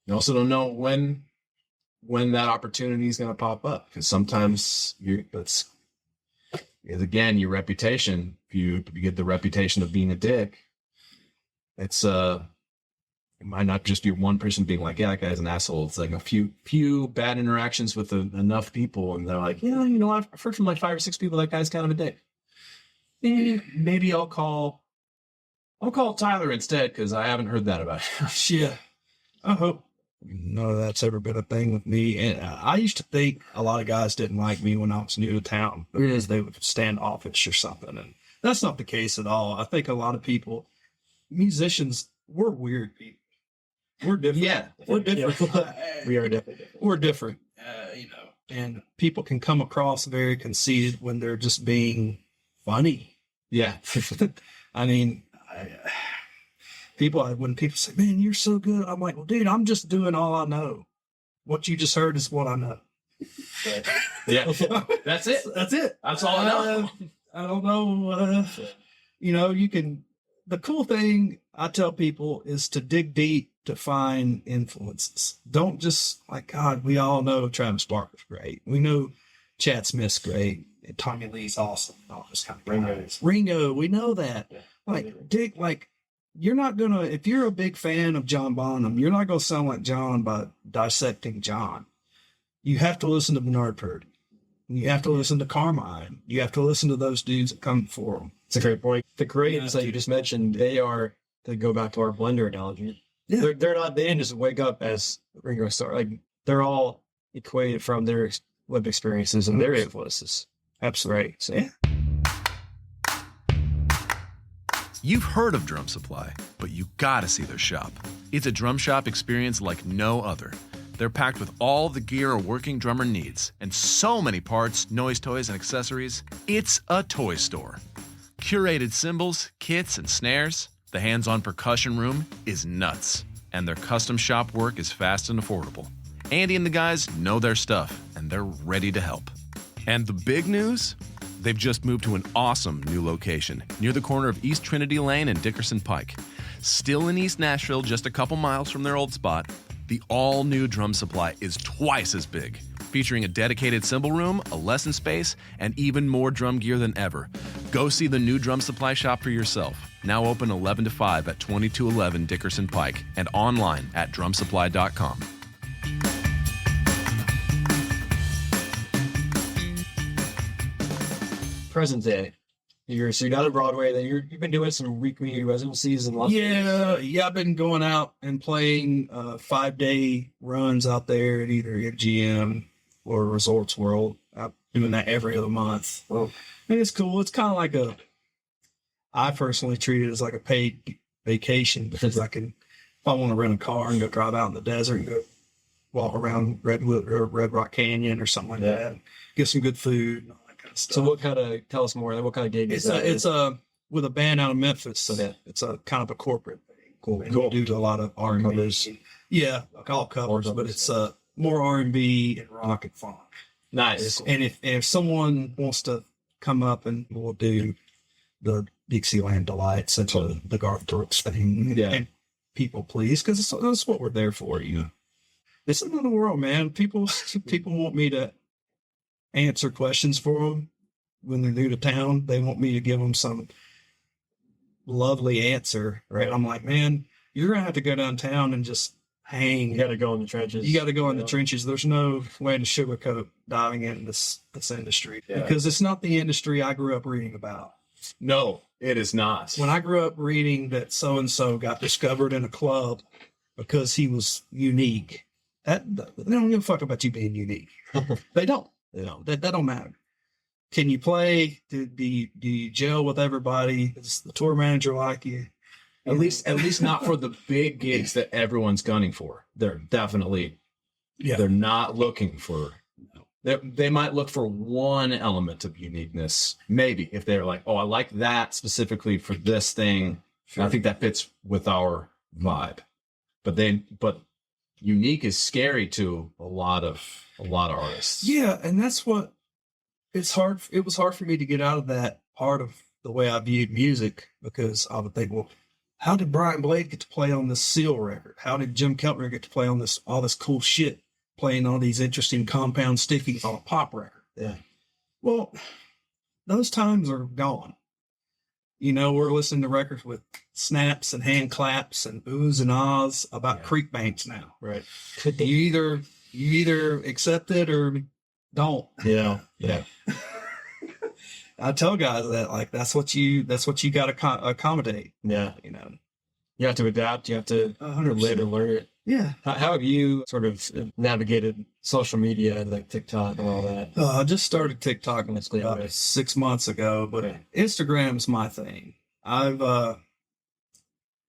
You also don't know when that opportunity is going to pop up, because sometimes again, your reputation, if you get the reputation of being a dick, it might not just be one person being like, yeah, that guy's an asshole. It's like a few bad interactions with enough people, and they're like, yeah, you know, I've heard from like 5 or 6 people that guy's kind of a dick. Maybe I'll call Tyler instead, because I haven't heard that about him. Yeah. I hope none of that's ever been a thing with me. And I used to think a lot of guys didn't like me when I was new to town because they would stand offish or something. And that's not the case at all. I think a lot of people, musicians, we're weird people. We're different. Yeah. We're different. We are different. We're different, you know, and people can come across very conceited when they're just being funny. Yeah. I mean, when people say, man, you're so good. I'm like, well, dude, I'm just doing all I know. What you just heard is what I know. Yeah. That's it. That's it. That's all I know. I don't know. You know, the cool thing I tell people is to dig deep to find influences. Don't just like, God, we all know Travis Barker's great. We know Chad Smith's great. And Tommy Lee's awesome. All this kind of Ringo, we know that. Yeah. Like, you're not going to, if you're a big fan of John Bonham, you're not going to sound like John by dissecting John. You have to listen to Bernard Purdy. You have to listen to Carmine. You have to listen to those dudes that come before them. It's a great point. The greats that you just mentioned, they go back to our Blender analogy. Yeah. They're not, they didn't just wake up as Ringo Starr. Like, they're all equated from their lived experiences and their influences. Absolutely. Right. So, yeah. You've heard of Drum Supply, but you gotta see their shop. It's a drum shop experience like no other. They're packed with all the gear a working drummer needs, and so many parts, noise toys, and accessories. It's a toy store. Curated cymbals, kits, and snares. The hands-on percussion room is nuts, and their custom shop work is fast and affordable. Andy and the guys know their stuff, and they're ready to help. And the big news? They've just moved to an awesome new location near the corner of East Trinity Lane and Dickerson Pike. Still in East Nashville, just a couple miles from their old spot, the all-new Drum Supply is twice as big, featuring a dedicated cymbal room, a lesson space, and even more drum gear than ever. Go see the new Drum Supply shop for yourself. Now open 11 to 5 at 2211 Dickerson Pike and online at drumsupply.com. Present day. You're down at Broadway. Then you've been doing some community residencies and lots. Yeah. I've been going out and playing 5-day runs out there at either MGM or Resorts World. I'm doing that every other month. Well, and it's cool. It's kind of like I personally treat it as like a paid vacation, because if I want to rent a car and go drive out in the desert and go walk around Redwood or Red Rock Canyon or something like that, get some good food. So tell us more, what kind of gig is that? It's with a band out of Memphis. So it's a kind of a corporate thing. Cool. We do a lot of R&B. Yeah, all covers, but it's more R&B and rock and funk. Nice. And if someone wants to come up, and we'll do the Dixieland Delights, and the Garth Brooks thing, and people please, because that's what we're there for, you know. It's another world, man. People want me to answer questions for them when they're new to town. They want me to give them some lovely answer, right? I'm like, man, you're gonna have to go downtown and just hang. You got to go in the trenches. You got to go in the trenches. There's no way to sugarcoat diving into this industry, because it's not the industry I grew up reading about. No, it is not. When I grew up reading that so and so got discovered in a club because he was unique, they don't give a fuck about you being unique. They don't. You know, that don't matter. Can you play? Do you gel with everybody? Does the tour manager like you? At least not for the big gigs that everyone's gunning for. They're definitely, they're not looking for, they might look for one element of uniqueness. Maybe if they're like, oh, I like that specifically for this thing. Sure. I think that fits with our vibe. but unique is scary to a lot of artists. Yeah, and that's what it's hard. It was hard for me to get out of that part of the way I viewed music, because I would think, well, how did Brian Blade get to play on this Seal record? How did Jim Keltner get to play on all this cool shit, playing all these interesting compound stickies on a pop record? Yeah. Well, those times are gone. You know, we're listening to records with snaps and hand claps and oohs and ahs about creek banks now. Right. You either accept it or don't. Yeah. I tell guys that, like, that's what you got to accommodate. Yeah. You know, You have to adapt. You have to 100%. live and learn it. Yeah. How have you sort of navigated social media and like TikTok and all that? I just started TikTok about right. 6 months ago, but Okay. Instagram's my thing. I'll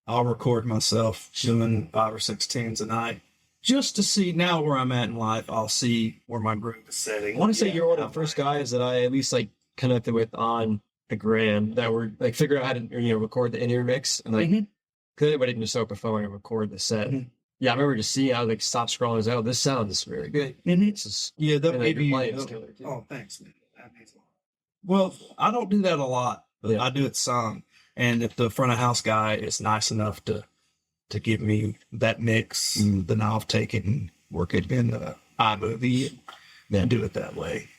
record myself doing 5 or 6 tunes a night just to see now where I'm at in life. I'll see where my groove is setting. I want to say you're one of the first guys that I at least like connected with on the gram that were like figure out how to record the in-ear mix and like because everybody can just open a phone and record the set. Mhm. Yeah, I remember just seeing. I was like, stop scrolling. I was like, oh, this sounds very good. This is Yeah, that and, like, maybe. your playing's killer, too. Oh, thanks, man. That means a lot. Well, I don't do that a lot, but Yeah. I do it some. And if the front of house guy is nice enough to give me that mix, then I'll take it and work it in the iMovie and do it that way.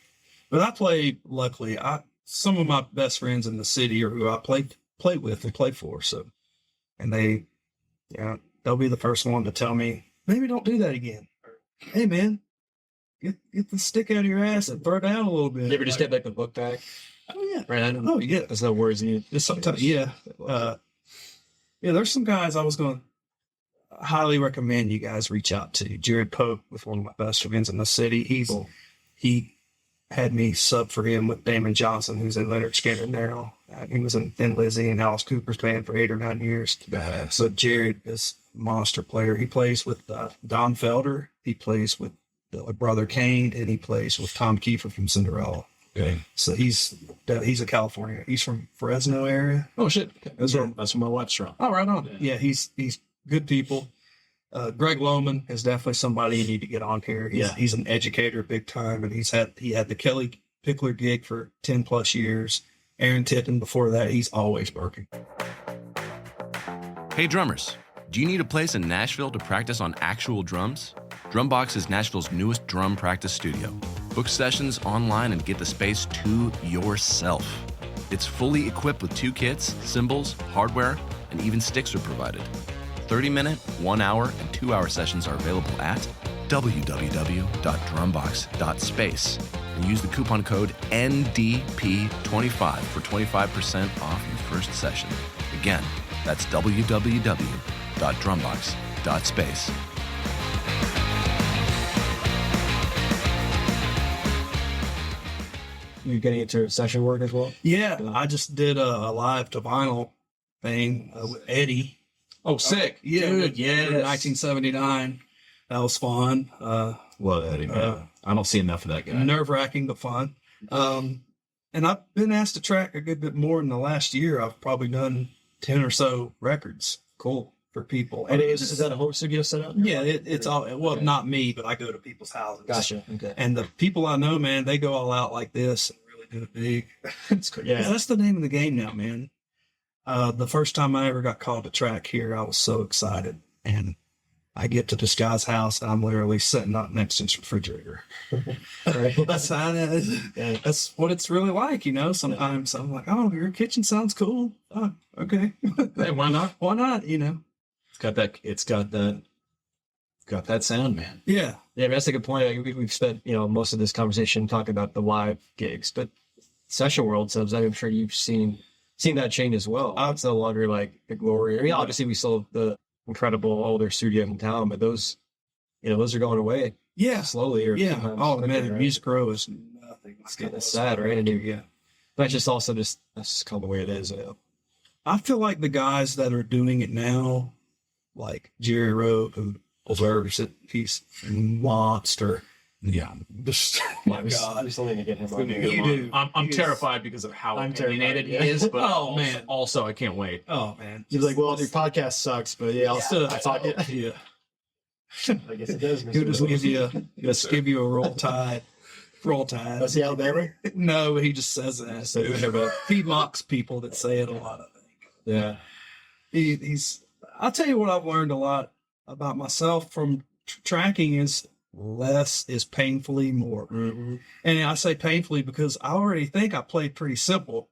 But I play. Luckily, some of my best friends in the city are who I play with and play for. So, and they'll be the first one to tell me, maybe don't do that again. Or, hey, man, get the stick out of your ass and throw it down a little bit. You ever just get like the book back? Oh, yeah. Right. I don't Oh, yeah. There's no words needed. Just sometimes, yeah. There's some guys I was going to highly recommend you guys reach out to. Jared Pope with one of my best friends in the city. He had me sub for him with Damon Johnson, who's in Leonard Skinner now. He was in Thin Lizzy and Alice Cooper's band for 8 or 9 years. So Jared is a monster player. He plays with Don Felder. He plays with Brother Kane, and he plays with Tom Kiefer from Cinderella. Okay. So he's a California. He's from Fresno area. Oh shit! That's where my wife's from. Oh, right on. Yeah, he's good people. Greg Lohman is definitely somebody you need to get on here. He's an educator big time, and he had the Kelly Pickler gig for 10 plus years. Aaron Tippin before that. He's always working. Hey drummers, do you need a place in Nashville to practice on actual drums? Drumbox is Nashville's newest drum practice studio. Book sessions online and get the space to yourself. It's fully equipped with 2 kits, cymbals, hardware, and even sticks are provided. 30-minute, 1-hour, and 2-hour sessions are available at www.drumbox.space and use the coupon code NDP25 for 25% off your first session. Again, that's www.drumbox.space. You're getting into session work as well? Yeah, I just did a live to vinyl thing with Eddie. Oh, sick. Yeah, Dude, yes. 1979. That was fun. Love Eddie, man. I don't see enough of that guy. Nerve-wracking, but fun. And I've been asked to track a good bit more in the last year. I've probably done 10 or so records. Cool. For people. And is that a home studio setup? Yeah, it's all, well, not me, but I go to people's houses. Gotcha. Okay. And the people I know, man, they go all out like this and really do it big. It's cool. Yeah. That's the name of the game now, man. The first time I ever got called to track here, I was so excited. And I get to this guy's house, and I'm literally sitting up next to his refrigerator. Right. That's what it's really like, you know. Sometimes I'm like, oh, your kitchen sounds cool. Oh, okay. Hey, why not? Why not, you know? It's got that sound, man. Yeah. Yeah, that's a good point. Like, we've spent, most of this conversation talking about the live gigs, but session world subs, I'm sure you've seen that change as well. It's no longer like the glory. I mean, obviously we still have the incredible older studio in town, but those are going away. Yeah. Slowly. Or Yeah. sometimes Oh, quicker, man, right? Music Row is nothing. It's kind of sad, right? And Yeah. that's just that's just kind of the way it is. I feel like the guys that are doing it now, like Jerry Rowe, who observes it, he's Monster, Yeah, just my God. We still need to get him on here. You do. I'm terrified because of how I'm opinionated he terrified, is, but Oh, man. also I can't wait. Oh man, He's like, well, your podcast sucks, but yeah, I'll still talk it. yeah. I guess it does. He'll just give you a roll tide. Roll tide. Was he Alabama? No, he just says that. He mocks people that say it a lot. I think. Yeah. He's. I'll tell you what I've learned a lot about myself from tracking is less is painfully more. Mm-hmm. And I say painfully because I already think I played pretty simple,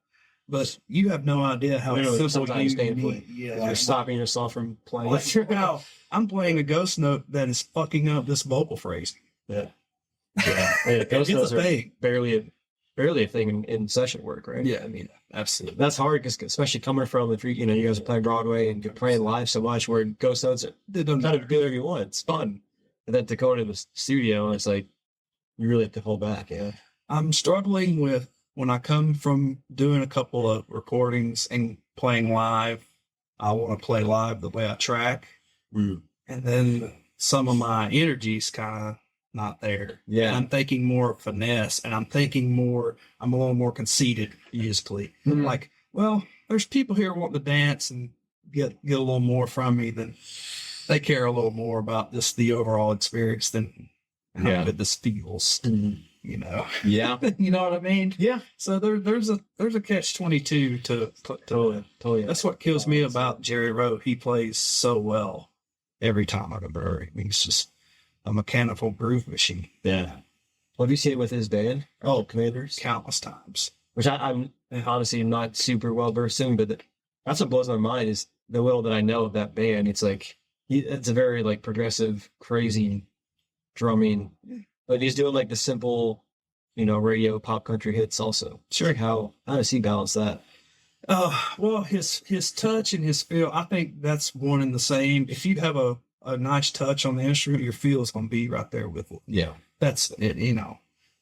but you have no idea how simple sometimes you painfully. Yeah, You're stopping yourself from playing. like, now, I'm playing a ghost note that is fucking up this vocal phrase. Yeah. Yeah. Ghost It's notes a are thing. barely a thing in session work, right? Yeah, I mean, absolutely. That's hard because especially coming from you guys are playing Broadway and you're playing live so much where ghost notes are They don't kind of do whatever you want. It's fun. And then to go into the studio, it's like you really have to hold back. Yeah. I'm struggling with when I come from doing a couple of recordings and playing live. I want to play live the way I track, and then some of my energy's kind of not there. Yeah. And I'm thinking more finesse, and I'm a little more conceited musically. Mhm. Like, well, there's people here wanting to dance and get a little more from me than they care a little more about the overall experience than how good this feels. You know. Yeah. You know what I mean? Yeah. So there's a catch-22 to Totally. that's what kills me about Jerry Rowe. He plays so well every time I go to Brewery. I mean, he's just a mechanical groove machine. Yeah. Well, have you seen it with his band? Oh, Commanders. countless times. Which I'm honestly not super well versed in, but that's what blows my mind is the little that I know of that band. It's like it's a very like progressive, crazy drumming, but he's doing like the simple, radio pop country hits also. Sure. Like how does he balance that? Well, his touch and his feel, I think that's one and the same. If you have a nice touch on the instrument, your feel is going to be right there with it. Yeah. That's it,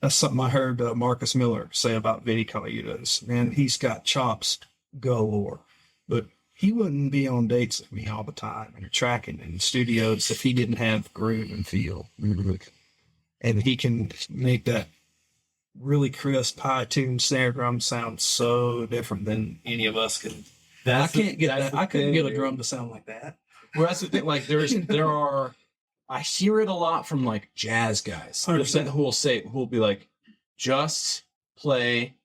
That's something I heard Marcus Miller say about Vinny Colaiutas. Man, he's got chops galore. But he wouldn't be on dates with me all the time and tracking in studios if he didn't have groove and feel. And he can make that really crisp, high-tuned snare drum sound so different than any of us could. I couldn't get a drum to sound like that. Well, that's the thing. Like, I hear it a lot from like jazz guys 100%. who will be like, just play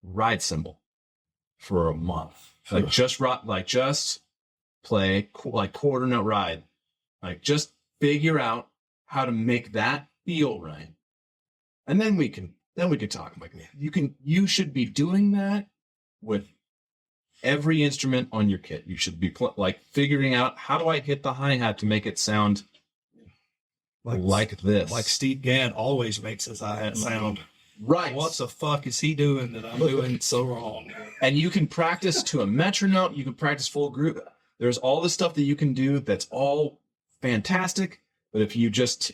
ride cymbal for a month. Like just play like quarter note ride. Like just figure out how to make that feel right, and then we can talk. I'm like, man, you should be doing that with every instrument on your kit. You should be like figuring out how do I hit the hi-hat to make it sound like this. Like Steve Gadd always makes his hi-hat sound. Right. What the fuck is he doing that I'm doing so wrong? And you can practice to a metronome. You can practice full groove. There's all this stuff that you can do that's all fantastic. But if you just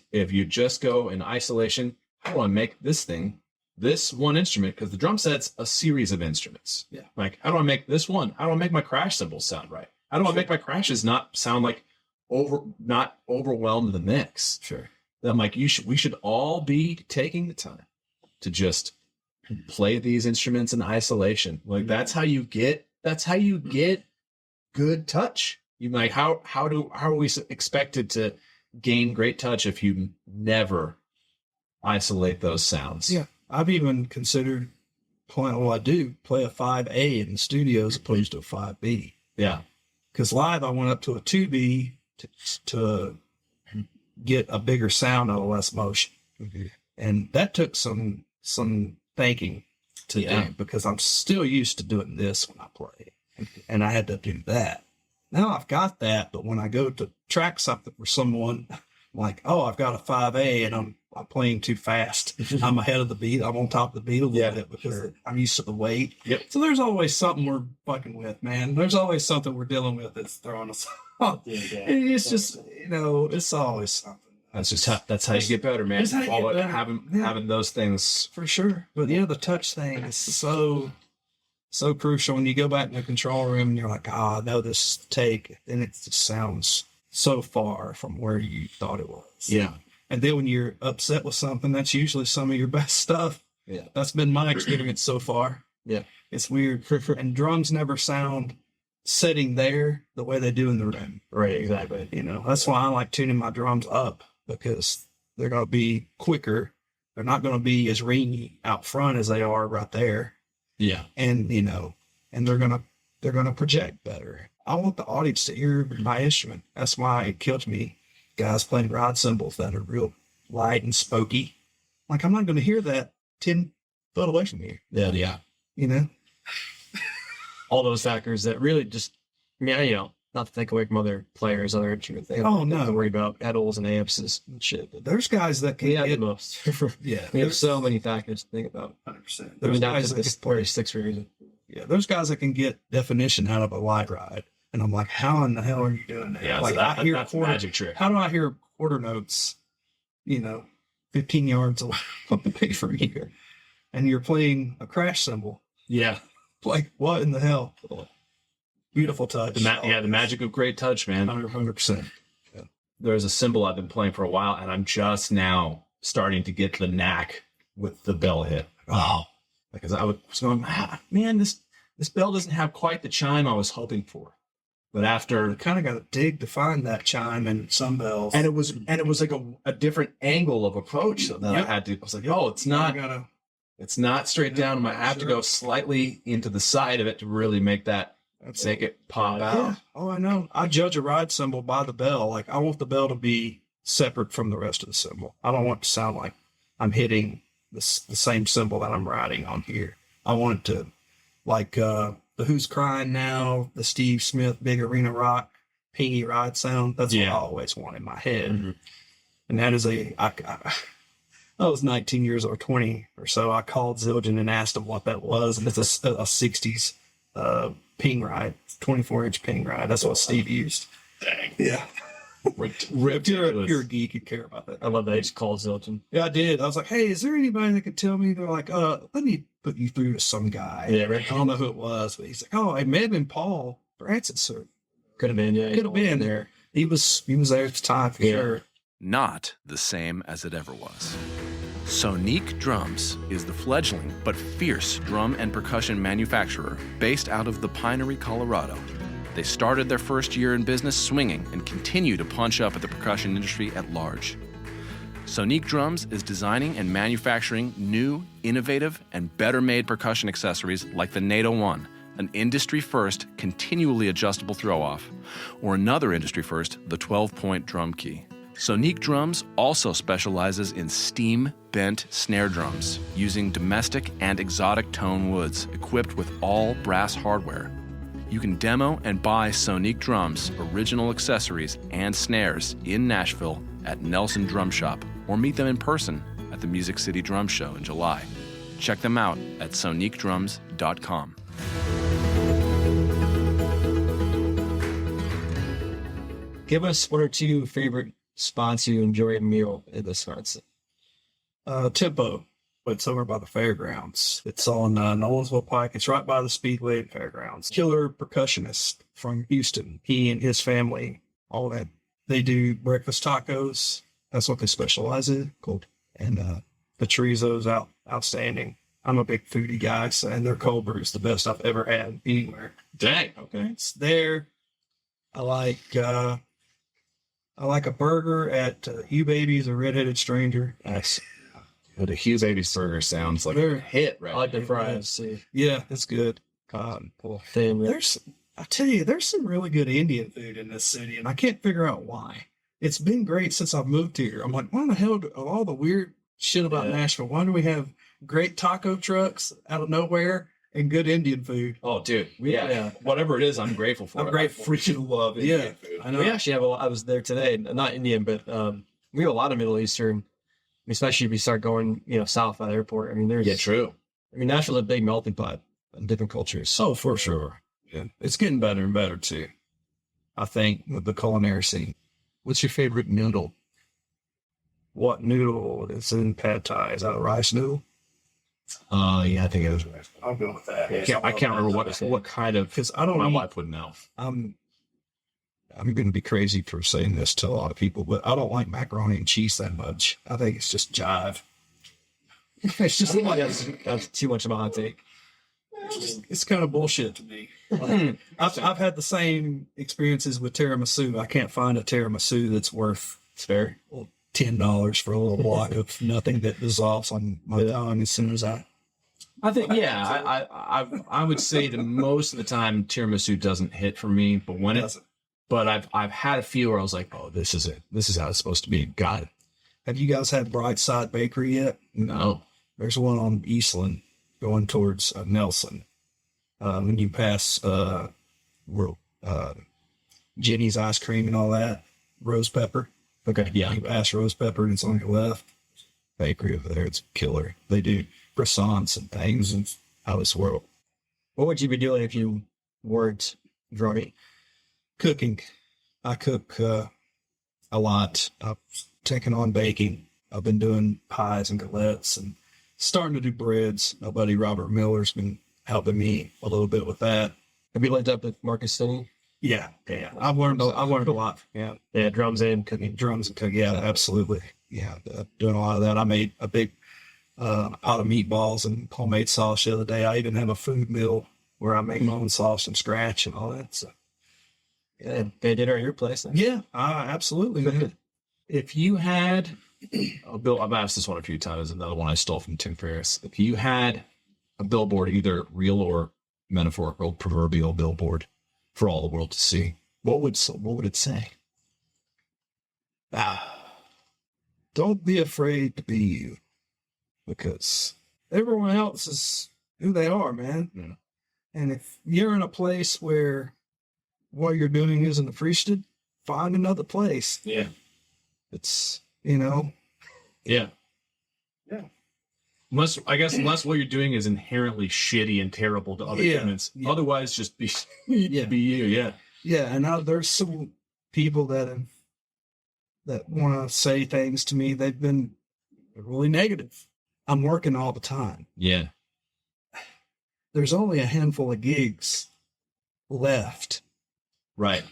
go in isolation, how do I make this one instrument? Because the drum set's a series of instruments. Yeah. Like, how do I make this one? How do I make my crash cymbals sound right? How do I make my crashes not sound like not overwhelm the mix? Sure. I'm like, we should all be taking the time to just play these instruments in isolation. Like that's how you get good touch. You like how are we expected to gain great touch if you never isolate those sounds? Yeah, I've even considered playing. Well, I do play a 5A in the studio as opposed to a 5B. Yeah, because live I went up to a 2B to get a bigger sound out of less motion, and that took some thinking to do because I'm still used to doing this when I play, and I had to do that. Now I've got that, but when I go to track something for someone, I'm like, oh, I've got a 5A and I'm playing too fast. I'm ahead of the beat. I'm on top of the beat a little bit because I'm used to the weight. Yep. So there's always something we're fucking with, man. There's always something we're dealing with that's throwing us off. It's just, it's always something. That's how you get better, man. That's how you All get about better. having those things. For sure. But the touch thing is so crucial. When you go back in the control room and you're like, I know this take, and it just sounds so far from where you thought it was. Yeah. And then when you're upset with something, that's usually some of your best stuff. Yeah. That's been my experience so far. Yeah. It's weird. And drums never sound sitting there the way they do in the room. Right, exactly. You know, that's why I like tuning my drums up, because they're going to be quicker. They're not going to be as ringy out front as they are right there. Yeah. And, you know, and they're going to project better. I want the audience to hear my instrument. That's why it kills me. Guys playing ride cymbals that are real light and spooky. Like, I'm not going to hear that 10 foot away from here. Yeah. You know? All those factors that really just, I mean, you know, not to take away from other players, other instruments. They Oh, don't have to no. worry about pedals and amps and shit. But There's guys that can we have the get, most. yeah, We have so many factors to think about. 100%. I There's mean, not guys just that this can, 46 reason. yeah, there's guys that can get definition out of a light ride. And I'm like, how in the hell are you doing that? Yeah. Like, So I hear that's a quarter, magic trick. how do I hear quarter notes, you know, 15 yards away from here? And you're playing a crash cymbal. Yeah. Like, what in the hell? Beautiful touch. The magic of great touch, man. 100%. There's a cymbal I've been playing for a while, and I'm just now starting to get the knack with the bell hit. Oh, Because I was going, man, this bell doesn't have quite the chime I was hoping for. But after, kind of got to dig to find that chime in some bells. and it was like a different angle of approach that I had to. I was like, oh, it's not straight down. I have to go slightly into the side of it to really make it pop out. Yeah. Oh, I know. I judge a ride cymbal by the bell. Like, I want the bell to be separate from the rest of the cymbal. I don't want it to sound like I'm hitting the same cymbal that I'm riding on here. I want it to, like, the Who's Crying Now, the Steve Smith Big Arena Rock pingy ride sound. That's what I always want in my head. Mm-hmm. And that is I was 19 years or 20 or so. I called Zildjian and asked him what that was. And it's a 60s ping ride, 24-inch ping ride. That's what Steve used. Dang. Yeah. You're a geek, you care about that. I love that he just called Zildjian. Yeah, I did. I was like, hey, is there anybody that could tell me? They're like, let me put you through to some guy. Yeah, right. I don't know who it was, but he's like, oh, it may have been Paul Francis. Or Could have been, yeah. could have been there. He was there at the time for sure. Not the same as it ever was. Sonique Drums is the fledgling but fierce drum and percussion manufacturer based out of the Pinery, Colorado. They started their first year in business swinging and continue to punch up at the percussion industry at large. Sonique Drums is designing and manufacturing new, innovative, and better-made percussion accessories like the NATO 1, an industry-first, continually adjustable throw-off, or another industry-first, the 12-point drum key. Sonique Drums also specializes in steam-bent snare drums using domestic and exotic tone woods equipped with all brass hardware. You can demo and buy Sonique Drums original accessories and snares in Nashville at Nelson Drum Shop or meet them in person at the Music City Drum Show in July. Check them out at soniquedrums.com. Give us one or two favorite spots you enjoy a meal in Wisconsin. Tempo. It's over by the fairgrounds. It's on Nolensville Pike. It's right by the Speedway and Fairgrounds. Killer percussionist from Houston. He and his family, all that. They do breakfast tacos. That's what they specialize in. Cool. And the chorizo's outstanding. I'm a big foodie guy, so, and their cold brew is the best I've ever had anywhere. Dang. Okay, it's there. I like a burger at You Baby's, a Redheaded Stranger. Nice. The Hughes 80s burger sounds like a hit, right? I like the fries. See, Yeah, it's good. thin. I tell you, there's some really good Indian food in this city, and I can't figure out why. It's been great since I've moved here. I'm like, why the hell of all the weird shit about Nashville? Why do we have great taco trucks out of nowhere and good Indian food? Oh, dude. Yeah. Whatever it is, I'm grateful for. I'm it. grateful. I freaking love Indian food. I know. We actually have I was there today, not Indian, but we have a lot of Middle Eastern, especially if you start going, south by the airport. I mean, True. I mean, Nashville's a big melting pot of different cultures. Oh, for sure. Yeah. It's getting better and better, too. I think, with the culinary scene. What's your favorite noodle? What noodle is in pad thai? Is that a rice noodle? Yeah, I think it is. I'll go with that. I can't remember what kind of. Because I don't My eat, wife would know. I'm I'm going to be crazy for saying this to a lot of people, but I don't like macaroni and cheese that much. I think it's just jive. It's just like that's too much of a hot take. It's kind of bullshit to me. I've had the same experiences with tiramisu. I can't find a tiramisu that's worth fair. $10 for a little block of nothing that dissolves on my tongue as soon as I think, I would say that most of the time tiramisu doesn't hit for me, but when it's, but I've had a few where I was like, oh, this is it. This is how it's supposed to be. Got it. Have you guys had Brightside Bakery yet? No. There's one on Eastland going towards Nelson. When you pass Jenny's ice cream and all that, Rose Pepper. Okay, yeah. You pass Rose Pepper and it's on your left. Bakery over there, it's killer. They do croissants and things and out of this world. What would you be doing if you weren't drumming? Cooking. I cook a lot. I've taken on baking. I've been doing pies and galettes and starting to do breads. My buddy Robert Miller's been helping me a little bit with that. Have you linked up with Marcus Stinney? Yeah. I've learned a lot. Yeah, drums and cooking. Drums and cooking. Yeah, absolutely. Yeah, doing a lot of that. I made a big out of meatballs and homemade sauce the other day. I even have a food mill where I make my own sauce from scratch and all that. So, yeah, they did at your place. Then. Yeah, absolutely, man. If you had, Bill, I've asked this one a few times. Another one I stole from Tim Ferriss. If you had a billboard, either real or metaphorical, proverbial billboard for all the world to see, what would it say? Don't be afraid to be you, because everyone else is who they are, man. Yeah. And if you're in a place where what you're doing isn't appreciated, find another place. Yeah. It's, Yeah. Yeah. Unless what you're doing is inherently shitty and terrible to other humans. Yeah. Otherwise, just be be you. Yeah. Yeah. And there's some people that want to say things to me. They've been really negative. I'm working all the time. Yeah. There's only a handful of gigs left. Right.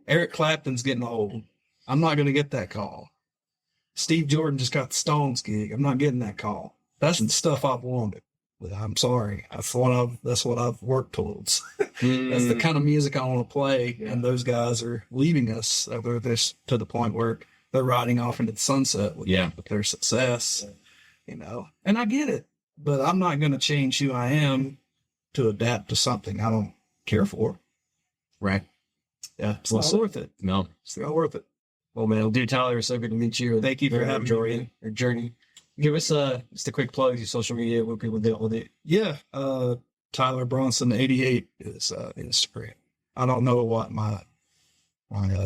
Eric Clapton's getting old. I'm not going to get that call. Steve Jordan just got the Stones gig. I'm not getting that call. That's the stuff I've wanted. But I'm sorry. That's what I've worked towards. That's the kind of music I want to play. Yeah. And those guys are leaving us. They're this to the point where they're riding off into the sunset with their success. And I get it, but I'm not going to change who I am to adapt to something I don't care for. Right. Yeah. It's not worth it. No. It's not worth it. Well, man, dude, Tyler, it's so good to meet you. Thank you for having me. Your journey. Give us just a quick plug, your social media, what people do with it. Yeah. Tyler Bronson 88 is Instagram. I don't know what my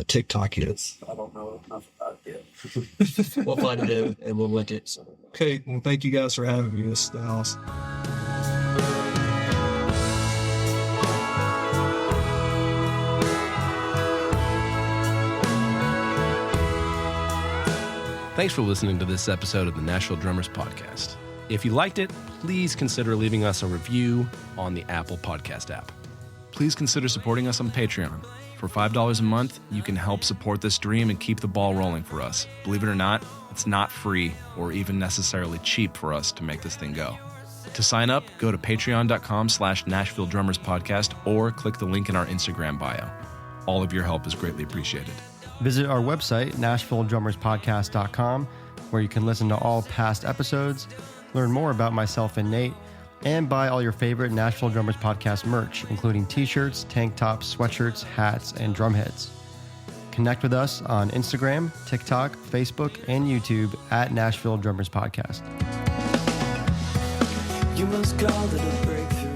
TikTok is. I don't know enough about it yet. We'll find it and we'll link it. So. Okay. Well, thank you guys for having me. This is awesome. Thanks for listening to this episode of the Nashville Drummers Podcast. If you liked it, please consider leaving us a review on the Apple Podcast app. Please consider supporting us on Patreon. For $5 a month, you can help support this dream and keep the ball rolling for us. Believe it or not, it's not free or even necessarily cheap for us to make this thing go. To sign up, go to patreon.com/Nashville Drummers Podcast or click the link in our Instagram bio. All of your help is greatly appreciated. Visit our website, NashvilleDrummersPodcast.com, where you can listen to all past episodes, learn more about myself and Nate, and buy all your favorite Nashville Drummers Podcast merch, including t-shirts, tank tops, sweatshirts, hats, and drum heads. Connect with us on Instagram, TikTok, Facebook, and YouTube at Nashville Drummers Podcast. You must call it a breakthrough.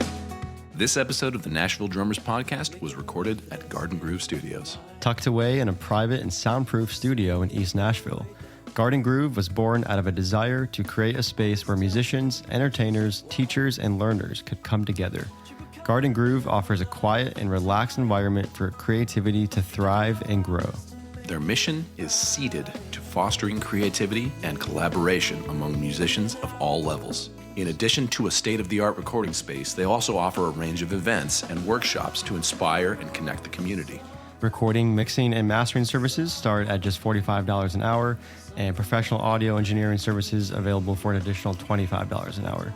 This episode of the Nashville Drummers Podcast was recorded at Garden Groove Studios. Tucked away in a private and soundproof studio in East Nashville, Garden Groove was born out of a desire to create a space where musicians, entertainers, teachers, and learners could come together. Garden Groove offers a quiet and relaxed environment for creativity to thrive and grow. Their mission is seeded to fostering creativity and collaboration among musicians of all levels. In addition to a state-of-the-art recording space, they also offer a range of events and workshops to inspire and connect the community. Recording, mixing, and mastering services start at just $45 an hour, and professional audio engineering services available for an additional $25 an hour.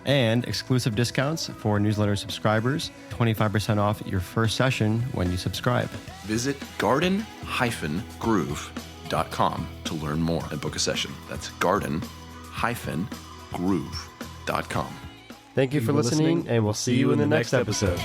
And exclusive discounts for newsletter subscribers, 25% off your first session when you subscribe. Visit garden-groove.com to learn more and book a session. That's garden-groove.com. Thank you for listening, and we'll see you in the next episode.